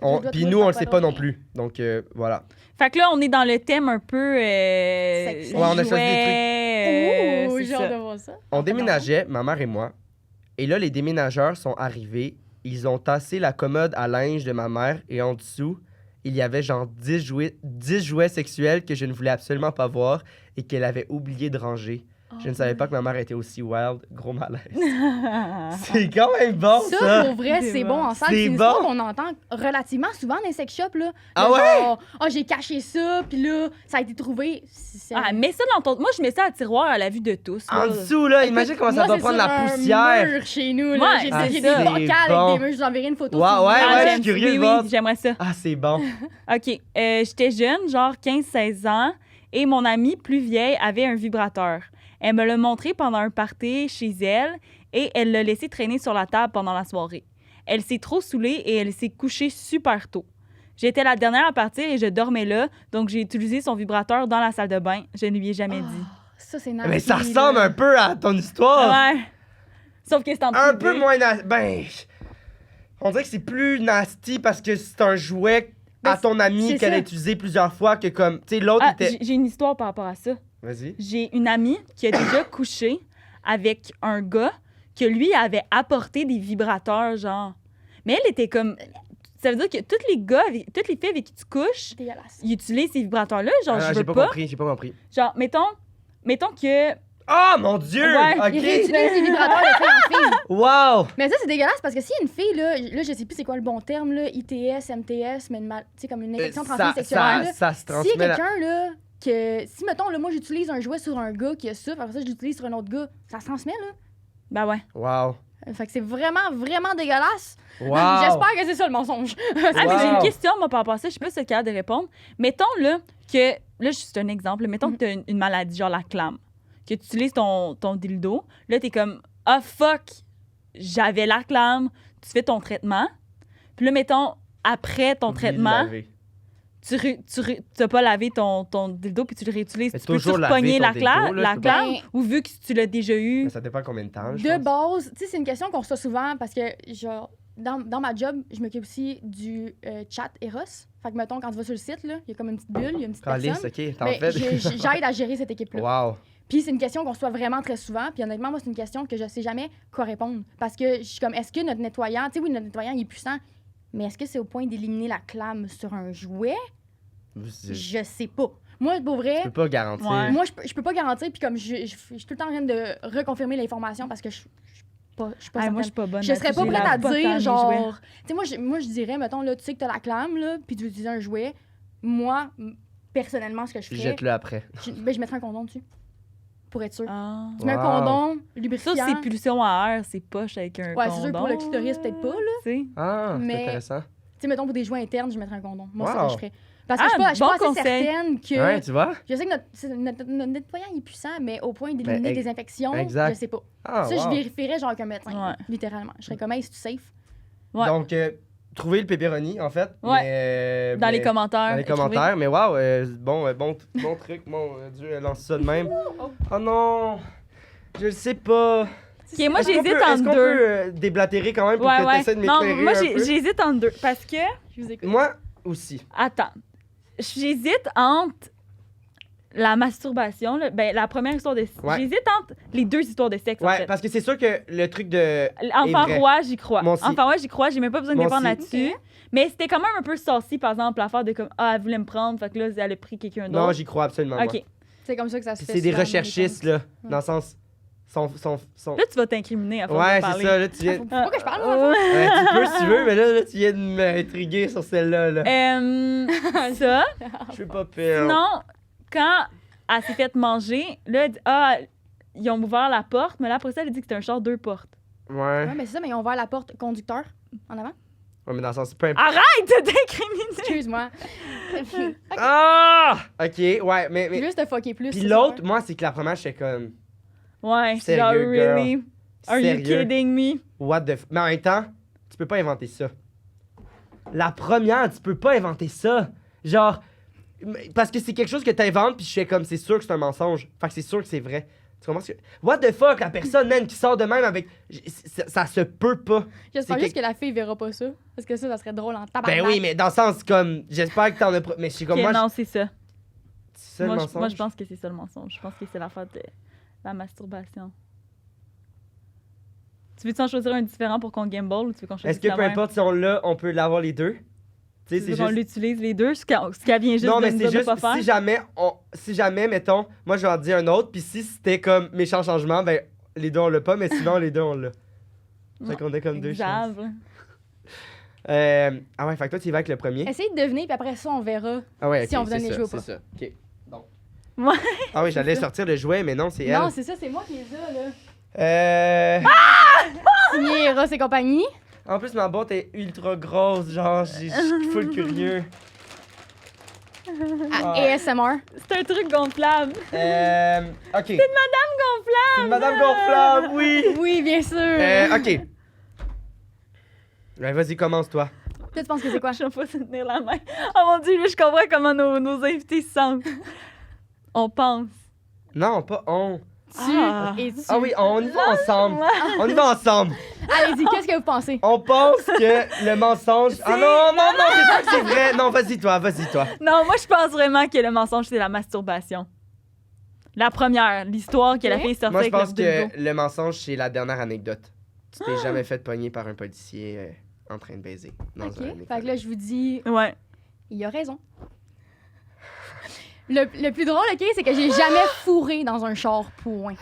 Je dois Puis trouver nous, on le pas sait pas non drôle. plus. Donc voilà. Fait que là, on est dans le thème un peu. Sexy. Ouais, on a choisi des jouets, Ouh, c'est j'ai ça. hâte de voir ça. On déménageait, ma mère et moi, et là, les déménageurs sont arrivés. Ils ont tassé la commode à linge de ma mère, et en dessous, il y avait genre 10 jouets sexuels que je ne voulais absolument pas voir et qu'elle avait oublié de ranger. Je ne savais pas que ma mère était aussi wild. Gros malaise. C'est quand même bon, ça! Ça, pour vrai, C'est c'est bon. bon en salle. C'est C'est une histoire bon. qu'on entend relativement souvent dans les sex shops. Là. Ah Le ouais? genre, ah, j'ai caché ça, puis là, ça a été trouvé. Ah, mets ça dans ton. Moi, je mets ça à tiroir à la vue de tous. En là. dessous, là, imagine comment ça doit prendre la poussière. Mur chez nous, là. Ouais, J'ai ah, j'ai c'est des bocals bon. avec des murs. Je vous enverrai une photo. Ouais, si vous ouais, voulez. ouais, je suis j'aime- curieux de oui, voir. oui, j'aimerais ça. Ah, c'est bon. OK. J'étais jeune, genre 15-16 ans, et mon amie plus vieille avait un vibrateur. Elle me l'a montré pendant un party chez elle et elle l'a laissé traîner sur la table pendant la soirée. Elle s'est trop saoulée et elle s'est couchée super tôt. J'étais la dernière à partir et je dormais là, donc j'ai utilisé son vibrateur dans la salle de bain. Je ne lui ai jamais dit. Ah, ça, c'est nasty. Mais ça ressemble un peu à ton histoire. Ouais. Sauf que c'est en Un privé. peu moins nasty. Ben, on dirait que c'est plus nasty parce que c'est un jouet à Ben, ton ami c'est qu'elle a ça. utilisé plusieurs fois que comme, tu sais, l'autre Ah, était... j'ai une histoire par rapport à ça. Vas-y. J'ai une amie qui a déjà couché avec un gars que lui avait apporté des vibrateurs, genre. Mais elle était comme. Ça veut dire que tous les gars, toutes les filles avec qui tu couches, C'est dégueulasse. ils utilisent ces vibrateurs-là. Genre, je j'ai veux pas pas. compris, j'ai pas compris. Genre, mettons que. Ah, mon Dieu! Ouais, Ils OK. réutilisent les vibrateurs de filles en filles. Wow! Mais ça, c'est dégueulasse parce que si une fille, là, je sais plus c'est quoi le bon terme, là, ITS, MTS, mais tu sais, comme une infection transmise sexuelle, là. ça se S'il y a transmet... la- quelqu'un, là, si, mettons, là, moi, j'utilise un jouet sur un gars qui a ça, après ça, je l'utilise sur un autre gars, ça se transmet, là. Ben ouais. Wow. Fait que c'est vraiment, vraiment dégueulasse. Wow. J'espère que c'est ça le mensonge. Ah, mais j'ai Wow. une question, moi, par rapport à ça. Je sais pas si c'est capable de répondre. Mettons, là, que. Là, c'est un exemple. là, Mettons que t'as une maladie, genre la clame. Que tu utilises ton dildo. Là, t'es comme, ah, fuck, j'avais la clame. Tu fais ton traitement. Puis là, mettons, après ton Oublie de traitement, laver. tu n'as pas lavé ton dildo puis tu le réutilises. Mais Tu peux toujours toujours laver pogner ton la, dildo, là, la tu peux pas- clame ou vu que tu l'as déjà eu. Mais ça dépend combien de temps, je De pense. base, tu sais, c'est une question qu'on reçoit souvent parce que, genre, dans ma job, je m'occupe aussi du chat Eros. Fait que, mettons, quand tu vas sur le site, là, il y a comme une petite bulle, il y a une petite Calice, personne. OK, t'en Mais fais... j'aide à gérer cette équipe-là. Wow. Puis c'est une question qu'on reçoit vraiment très souvent. Puis honnêtement, moi, c'est une question que je sais jamais quoi répondre. Parce que je suis comme, est-ce que notre nettoyant, tu sais, oui, notre nettoyant, il est puissant, mais est-ce que c'est au point d'éliminer la clame sur un jouet? Je Je sais pas. Moi, pour vrai, peux pas garantir. Ouais. moi, je peux pas garantir. Puis comme je suis tout le temps en train de reconfirmer l'information parce que je suis pas Ah, moi, je certaine. suis pas bonne. Je serais pas là-dessus. prête à lave pas tant dire, mes genre. jouets. Tu sais, moi, je dirais, mettons, là, tu sais que t'as la clame, là, puis tu veux utiliser un jouet. Moi, personnellement, ce que je ferais, Jette-le après. je mettrais un condom dessus. Pour être sûr. Ah. Tu mets un Wow. condom, Ça, lubrifiant. c'est pulsion à air, c'est poche avec un Ouais, condom. c'est sûr, pour le clitoris, peut-être pas, là. Tu sais. Ah, c'est Mais- intéressant. Tu sais, mettons, pour des jouets internes, je mettrais un condom. Moi, c'est ça Wow. que je ferais. Parce que je suis bon pas assez conseil. certaine que. Ouais, tu vois? Je sais que notre nettoyant il est puissant, mais au point d'éliminer Ben, des infections, exact. je sais pas. Ah, Ça, wow. je vérifierais genre avec un médecin, Ouais. littéralement. Je serais comme, hey, c'est-tu safe? Ouais. Donc, trouver le pepperoni, en fait. Ouais. Mais, Dans les commentaires. Dans les écrivez. commentaires. Mais wow, bon truc. Mon Dieu, elle lance ça de même. Oh non! Je le sais pas. OK, moi, Est-ce qu'on j'hésite peut- Est-ce entre qu'on deux. peut déblatérer quand même pour Ouais, que tu ouais. essaies de Non, m'éclairer moi, un peu? j'hésite entre deux. Parce que. Je vous écoute. Moi aussi. Attends. J'hésite entre la masturbation, là, ben, la première histoire de sexe. Ouais. J'hésite entre les deux histoires de sexe, en Ouais, fait. parce que c'est sûr que le truc de... Enfant est vrai. roi, j'y crois. Moi aussi. Enfant roi, j'y crois. J'ai même pas besoin de Moi répondre aussi. là-dessus. Mais c'était quand même un peu saucy, par exemple, l'affaire de comme, ah, elle voulait me prendre, fait que là, elle a pris quelqu'un d'autre. Non, j'y crois absolument. moi. OK. C'est comme ça que ça se Puis fait. c'est des souvent, recherchistes, là. Dans le sens... Sont... Là, tu vas t'incriminer à force Ouais, de c'est parler. ça, là, tu viens... Faut pas que je parle, moi. Ouais, tu peux si tu veux, mais là tu viens de m'intriguer sur celle-là, là. Ça. Je suis pas pire. Sinon, quand elle s'est fait manger, là, elle dit, ah, ils ont ouvert la porte, mais là, après ça, elle a dit que c'était un char deux portes. Ouais. Ouais, mais c'est ça, mais ils ont ouvert la porte conducteur en avant. Ouais, mais dans le sens, peu importe. Arrête d'incriminer! Excuse-moi. Ah! Ok, ouais, mais. Juste te fucker plus. Puis c'est l'autre, ça. moi, c'est que la première, j'étais comme. Ouais, Sérieux, genre, girl. really? Are you Sérieux? kidding me? What the. Mais en même temps, tu peux pas inventer ça. La première, tu peux pas inventer ça. Genre. Parce que c'est quelque chose que t'inventes, puis je fais comme, c'est sûr que c'est un mensonge. Fait que c'est sûr que c'est vrai. Tu comprends ce que. What the fuck, la personne, man, qui sort de même avec. Ça se peut pas. J'espère c'est juste que la fille verra pas ça. Parce que ça serait drôle en tabarnak. Ben oui, mais dans le sens comme. J'espère que t'en as. Mais je suis comme Ok, moi. non, c'est ça. C'est ça le Moi, mensonge. moi, je pense que c'est ça le mensonge. Je pense que c'est l'affaire de la masturbation. Tu veux-tu en choisir un différent pour qu'on gamble ou tu veux qu'on choisisse Est-ce que la peu même? importe si on l'a, on peut l'avoir les deux? Tu Tu sais, veux c'est qu'on juste. l'utilise les deux, ce qu'elle vient juste Non, de mais nous c'est dire de juste, pas faire? si jamais, mettons, moi je vais en dire un autre, puis si c'était comme méchant changement, ben les deux on l'a pas, mais sinon les deux on l'a. Ça Non, comptait comme deux chances. Grave. Ah ouais, fait que toi tu y vas avec le premier. Essayez de deviner, puis après ça, on verra. Ah ouais, ok, si on vous donne c'est les ça, jouets ou pas. c'est ça. Ok. Donc. Ouais. Ah oui, j'allais sortir le jouet, mais non, c'est elle. Non, c'est ça, c'est moi qui les ai, là. Signé Ross et compagnie. En plus, ma boîte est ultra grosse, genre, je suis full curieux. À ASMR. C'est un truc gonflable. Ok. Gonflable! C'est Madame Gonflable, oui! Oui, bien sûr. Ok. Ouais, vas-y, commence toi. Toi, tu penses que c'est quoi? Je sais pas se tenir la main. Oh mon dieu, là, je comprends comment nos invités se sentent. On pense. Non, pas on. Et tu. Ah oui, on y va ensemble. On y va ensemble. Allez-y, qu'est-ce que vous pensez? On pense que le mensonge. Ah non, non, non, c'est pas que c'est vrai. Non, vas-y, toi, vas-y, toi. Non, moi, je pense vraiment que le mensonge, c'est la masturbation. La première, l'histoire que la Ok. fille sortait Moi, je avec le pense dildo. que le mensonge, c'est la dernière anecdote. Tu t'es jamais fait pogner par un policier en train de baiser. Dans Ok. un Fait que là, je vous dis, Ouais. il a raison. Le plus drôle, OK, c'est que j'ai jamais fourré dans un char, point.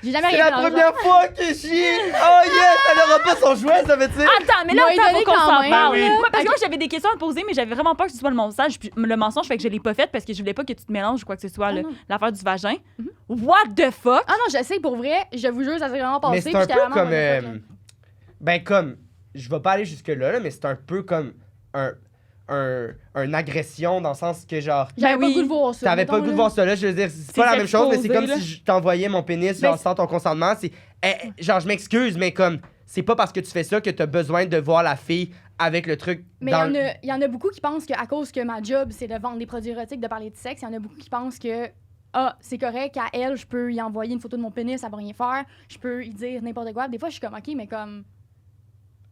J'ai jamais C'est rien la fait dans un première fois que oh yes, elle aura pas son jouet, ça veut dire. Attends, mais là, Moi, il attends, donnait faut qu'on quand s'en même, parle. oui. Moi, parce que moi, j'avais des questions à te poser, mais j'avais vraiment peur que ce soit le mensonge. Puis le mensonge fait que je l'ai pas fait parce que je voulais pas que tu te mélanges ou quoi que ce soit, Ah, là, non. l'affaire du vagin. What the fuck? Ah non, je sais, pour vrai, je vous jure, ça s'est vraiment passé. Mais c'est puis un j'étais peu vraiment comme. what the fuck, là. Ben, comme. Je vais pas aller jusque-là, là, mais c'est un peu comme une agression dans le sens que, genre. J'avais Ben pas le oui. goût de voir ça. T'avais pas le goût de voir ça là, je veux dire, c'est pas la même chose, mais c'est comme exposé, si je t'envoyais mon pénis Ben, genre, sans ton consentement. C'est. Genre, je m'excuse, mais comme. C'est pas parce que tu fais ça que t'as besoin de voir la fille avec le truc. Mais dans il y en a beaucoup qui pensent qu'à cause que ma job, c'est de vendre des produits érotiques, de parler de sexe, il y en a beaucoup qui pensent que c'est correct, à elle, je peux y envoyer une photo de mon pénis, elle va rien faire, je peux y dire n'importe quoi. Des fois, je suis comme, OK, mais comme,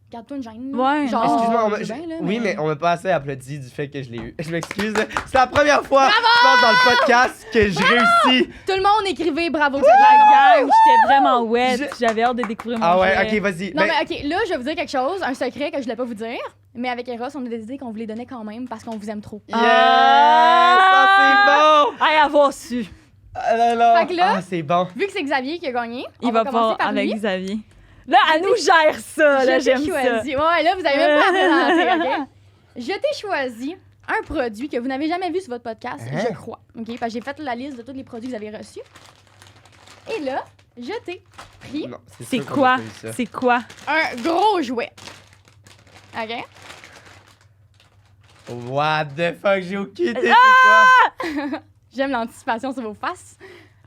garde-toi une gêne. là. Ouais, Genre, Excuse-moi, je veux bien, là, oui, mais on m'a pas assez applaudi du fait que je l'ai eu. Je m'excuse. là. C'est la première fois, je pense, dans le podcast que je réussis. Tout le monde écrivait bravo. La gang, j'étais vraiment wet. Je- J'avais hâte de découvrir mon Ah ouais, jouet. ok, vas-y. Non, Ben, mais OK, là, je vais vous dire quelque chose, un secret que je voulais pas vous dire. Mais avec Eros, on a décidé qu'on vous les donnait quand même parce qu'on vous aime trop. Yes! Ça, c'est bon! Hey, avoir su. Ah là là. Fait que là- Ah, c'est bon. Vu que c'est Xavier qui a gagné, Il on va commencer pas par avec lui. Xavier. Là, elle nous gère ça, là, Je t'ai j'aime ça. choisi. Ouais, là, vous avez même pas à présenter, OK? Je t'ai choisi un produit que vous n'avez jamais vu sur votre podcast, Hein? je crois. OK? Parce que j'ai fait la liste de tous les produits que vous avez reçus. Et là, je t'ai pris Non, C'est sûr qu'on quoi? a pas eu ça. C'est quoi? un gros jouet. OK? What the fuck, j'ai aucune idée, c'est quoi? J'aime l'anticipation sur vos faces.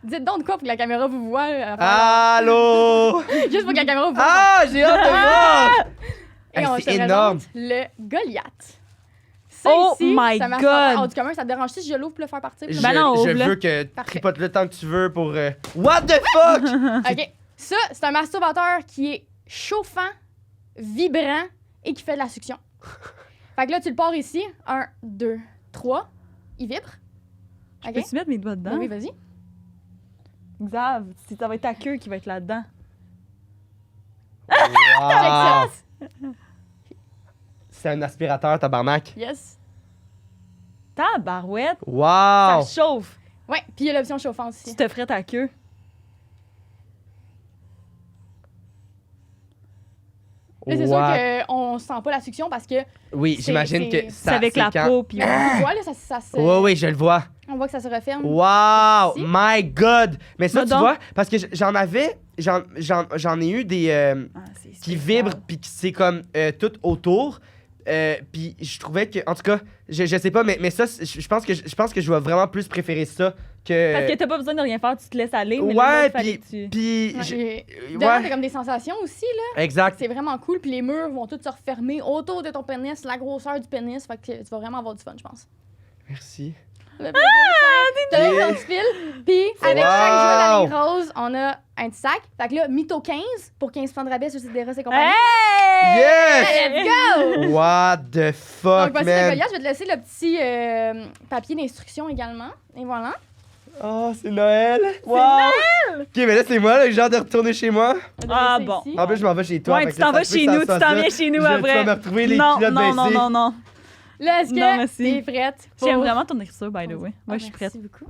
Dites donc de quoi pour que la caméra vous voit. Allô? Juste pour que la caméra vous voit. Ah, j'ai hâte de voir! Et Hey, on c'est te énorme. présente le Goliath. Ça Oh ici, my c'est un God. masturbateur hors du commun. Ça te dérange si je l'ouvre pour le faire partir? Je, Ben non, je ouvre-le. veux que tu Parfait. tripotes le temps que tu veux pour... What the fuck? OK. Ça, c'est un masturbateur qui est chauffant, vibrant et qui fait de la succion. Fait que là, tu le pars ici. 1, 2, 3. Il vibre. OK? Peux-tu mettre mes doigts dedans? Ben oui, vas-y. Xav, ça va être ta queue qui va être là-dedans. Wow. C'est un aspirateur, tabarnak. Yes. Tabarouette, Wow! ça chauffe. Ouais, puis il y a l'option chauffante Tu aussi. te ferais ta queue. Là, c'est sûr qu'on sent pas la succion parce que Oui, j'imagine que C'est avec la peau, puis on voit, là, ça se... Oui, je le vois. On voit que ça se referme. Wow! Ici. My God! Mais ça, Va tu donc. vois, parce que j'en ai eu des qui vibrent, puis qui c'est comme tout autour. Puis je trouvais que, en tout cas, je sais pas, mais ça, je pense que je vais vraiment plus préférer ça que. Parce que t'as pas besoin de rien faire, tu te laisses aller. Mais Ouais, là, fallait que tu... puis Ouais, Dedans, ouais, t'as comme des sensations aussi, là. exact. C'est vraiment cool. Puis les murs vont tous se refermer autour de ton pénis, la grosseur du pénis. Fait que tu vas vraiment avoir du fun, je pense. Merci. Le plaisir, t'as Yeah. les petit fil. Puis avec Wow. chaque jouet dans les roses, on a un petit sac. Fait que là, Mytho 15 pour 15% de rabais sur des et compagnie. Hey! Yes! Let's go! What the fuck, Donc, voici le man? Goliath. Je vais te laisser le petit papier d'instruction également. Et voilà. Oh, c'est Noël! Wow! Ok, mais là, c'est moi, là, j'ai hâte de retourner chez moi. Je vais Ah, laisser bon. ici. En plus, je m'en vais chez toi. Ouais, fait tu que t'en ça vas se peut chez que ça nous, tu soit t'en ça. viens chez nous Tu après. vas me retrouver les non, culottes non, non, baissées. non. Let's go! Non, merci. T'es prête? J'aime pour- vraiment ton écriture, by the way. Ah, Moi, je suis prête. Merci beaucoup.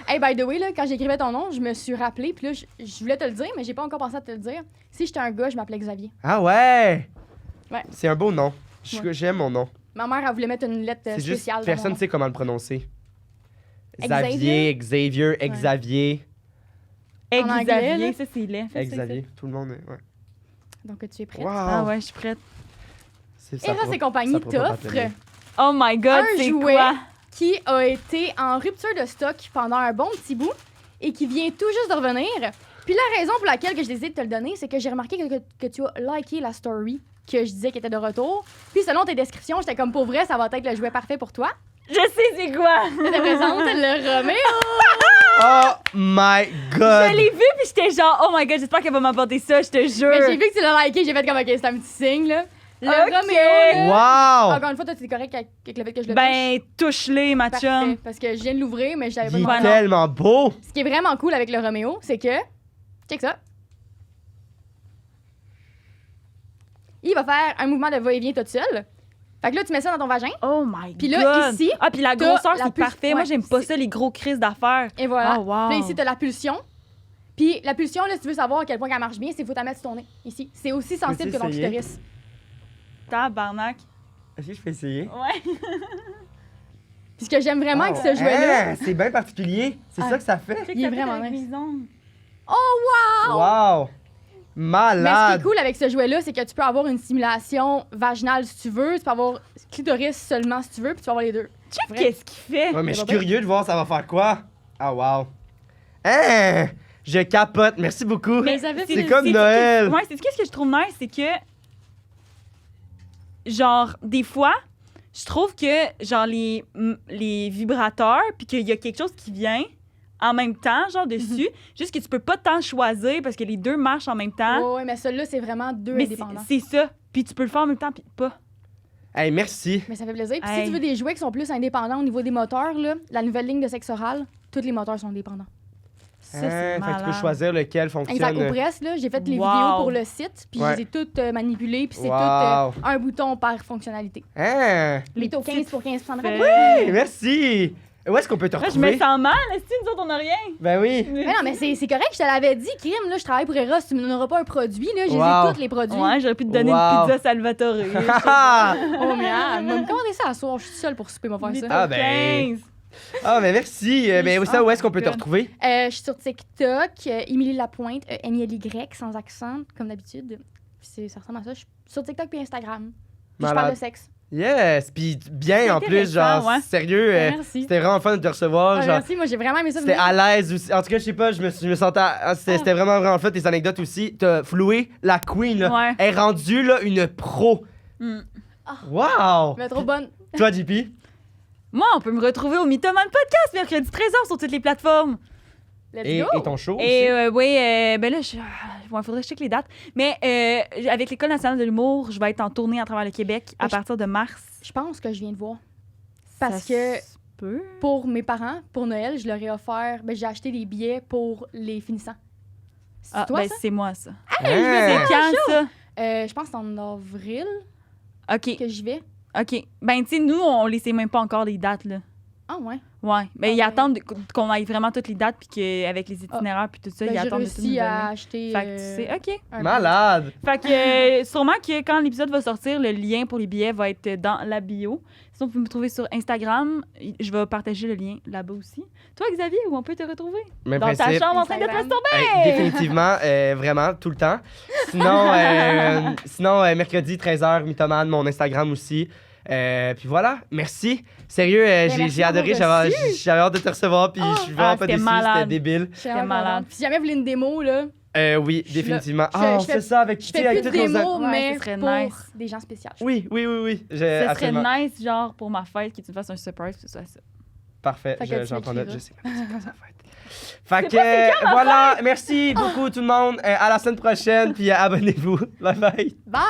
Hey, by the way, là, quand j'écrivais ton nom, je me suis rappelé, puis là, je voulais te le dire, mais j'ai pas encore pensé à te le dire. Si j'étais un gars, je m'appelais Xavier. Ah ouais! Ouais. C'est un beau nom. Ouais. J'aime mon nom. Ma mère, elle voulait mettre une lettre C'est juste spéciale. dans personne mon ne nom. sait comment le prononcer. Xavier? Xavier, Xavier, En anglais, Xavier, là. ça, c'est laid. Fais ça, Xavier. Tout le monde. Ouais. Donc, tu es prête? Wow! Ah ouais, je suis prête. C'est Eros et compagnie ça pourra pas t'offre t'aider. Oh my God, Un c'est jouet. quoi? qui a été en rupture de stock pendant un bon petit bout et qui vient tout juste de revenir. Puis la raison pour laquelle que je décide de te le donner, c'est que j'ai remarqué que tu as liké la story que je disais qu'elle était de retour. Puis selon tes descriptions, j'étais comme pour vrai, ça va être le jouet parfait pour toi. Je sais c'est quoi. Je te présente le Roméo. Oh my God! Je l'ai vu puis j'étais genre oh my God, j'espère qu'elle va m'apporter ça, je te jure. Mais j'ai vu que tu l'as liké, j'ai fait comme ok, c'est un petit signe là. Le Ok. Roméo. Là, Wow! encore une fois, toi, t'es correct avec le fait que je le touche. Ben touche-les ma Parfait, chum. parce que je viens de l'ouvrir, mais je savais pas Il est comment. tellement beau! Ce qui est vraiment cool avec le Roméo, c'est que. Check ça. Il va faire un mouvement de va-et-vient tout seul. Fait que là, tu mets ça dans ton vagin. Oh my Puis God. là, ici, ah puis la t'as grosseur la c'est puce- parfait. Moi ouais, j'aime pas c'est- ça les gros crises d'affaires. Et voilà. Oh, wow. Puis là, ici, t'as la pulsion. Puis la pulsion, là, si tu veux savoir à quel point elle marche bien, c'est qu'il faut la mettre sur ton nez. Ici. C'est aussi sensible que ton essayer? clitoris. Tabarnak. Est-ce que je peux essayer? Ouais. Puis ce que j'aime vraiment avec ce jouet-là. Ah, c'est bien particulier. C'est Ah. ça que ça fait? Il est vraiment avec nice. mes ongles. Oh, wow! Wow! Mais ce qui Malade! est cool avec ce jouet-là, c'est que tu peux avoir une stimulation vaginale si tu veux, tu peux avoir clitoris seulement si tu veux, puis tu peux avoir les deux. Check Vrai. qu'est-ce qu'il fait. Ouais, mais je suis Ça va bien? curieux de voir ça va faire quoi. Ah, wow! Hein? Je capote. Merci beaucoup. Mais ça fait C'est plaisir. comme Noël. Ouais, c'est ce que je trouve nice, c'est que genre des fois, je trouve que genre les vibrateurs puis qu'il y a quelque chose qui vient en même temps genre dessus, juste que tu peux pas tant choisir parce que les deux marchent en même temps. Ouais, mais celui-là, c'est vraiment deux mais indépendants. c'est ça. Puis tu peux le faire en même temps puis pas. Hey, merci. Mais ça fait plaisir. Puis Hey. si tu veux des jouets qui sont plus indépendants au niveau des moteurs, là, la nouvelle ligne de sexe oral, tous les moteurs sont indépendants. Ça Hein, c'est fait que tu peux malade. choisir lequel fonctionne. Exact. Au presse, là, j'ai fait les Wow. vidéos pour le site, puis Ouais. je les ai toutes manipulées, puis c'est Wow. tout un bouton par fonctionnalité. Hein? Les Mytho 15 petites pour 15% de feuilles. rabais. Hey, merci. Où est-ce qu'on peut te Là, je retrouver? me sens mal, est-ce que nous autres on a rien? Ben oui. Mais non, mais c'est correct, je te l'avais dit, Krim, là, je travaille pour Eros, tu me donneras pas un produit, là, je les Wow. ai tous les produits. Ouais, j'aurais pu te donner Wow. une pizza Salvatore. Oh, mais elle m'a commandé ça à soir, je suis seule pour souper, m'a faire ça. Ah, ben. 15. Ah, ben merci. Mais ça, où est-ce qu'on peut te God. retrouver? Je suis sur TikTok, Émilie Lapointe, M-I-L-Y, sans accent, comme d'habitude. Ça ressemble à ça. Je suis sur TikTok puis Instagram. Puis je parle Malade. de sexe. Yes. Puis bien C'est en plus, genre, intéressant, ouais. sérieux. Merci. C'était vraiment fun de te recevoir. Ah, genre, merci, moi j'ai vraiment aimé ça. c'était venir. à l'aise aussi. En tout cas, je sais pas, je me sentais. C'était vraiment, vraiment fun. Tes anecdotes aussi. T'as floué la queen, là. Ouais. Elle est rendue, là, une pro. Hmm. Wow! Mais trop bonne. Toi, JP? Moi, on peut me retrouver au Mythoman Podcast mercredi 13h sur toutes les plateformes. Let's Et go. ton show Et aussi? oui, ben là, il faudrait que je check les dates. Mais avec l'École nationale de l'humour, je vais être en tournée à travers le Québec à Je- partir de mars. Je pense que je viens de voir. Parce Ça que se peut. pour mes parents, pour Noël, je leur ai offert, j'ai acheté des billets pour les finissants. C'est Ah, toi ben ça? c'est moi ça. Hein? C'est quand ça? Je pense que c'est en avril OK, que j'y vais. OK. Ben tu sais, nous, on les sait même pas encore les dates, là. Ah, ouais. Ouais, mais Ah, ils ben- attendent qu'on aille vraiment toutes les dates, puis qu'avec les itinéraires, puis tout ça, Ben, ils j'ai attendent de tout nous réussi à donner. acheter. Fait que c'est OK. un Malade! Fait que sûrement que quand l'épisode va sortir, le lien pour les billets va être dans la bio. Sinon, vous pouvez me trouver sur Instagram. Je vais partager le lien là-bas aussi. Toi, Xavier, où on peut te retrouver? Même Dans ta principe. chambre en train de te Instagram. masturber! Définitivement, vraiment, tout le temps. Sinon, mercredi, 13h, Mythomane, mon Instagram aussi. Puis voilà, merci. Sérieux, merci j'ai adoré. d'avoir J'avais hâte de te recevoir, puis je suis vraiment pas c'était déçu. malade. C'était débile. Je suis vraiment malade. contente. Puis si jamais vous voulez une démo, là, Oui, Je suis définitivement. là. Ah, on Je fais- fait ça avec, je tu sais, fais avec plus de toutes nos... démos, Ouais, mais ce serait pour nice. des gens spéciaux. Oui. Ce serait Absolument. nice, genre, pour ma fête, que tu me fasses un surprise, que ce soit ça. Parfait, Fait que tu j'en prends note, m'écriras. je sais pas c'est quoi ça va être. Fait que, voilà, merci beaucoup tout le monde. À la semaine prochaine, puis abonnez-vous. Bye bye. Bye!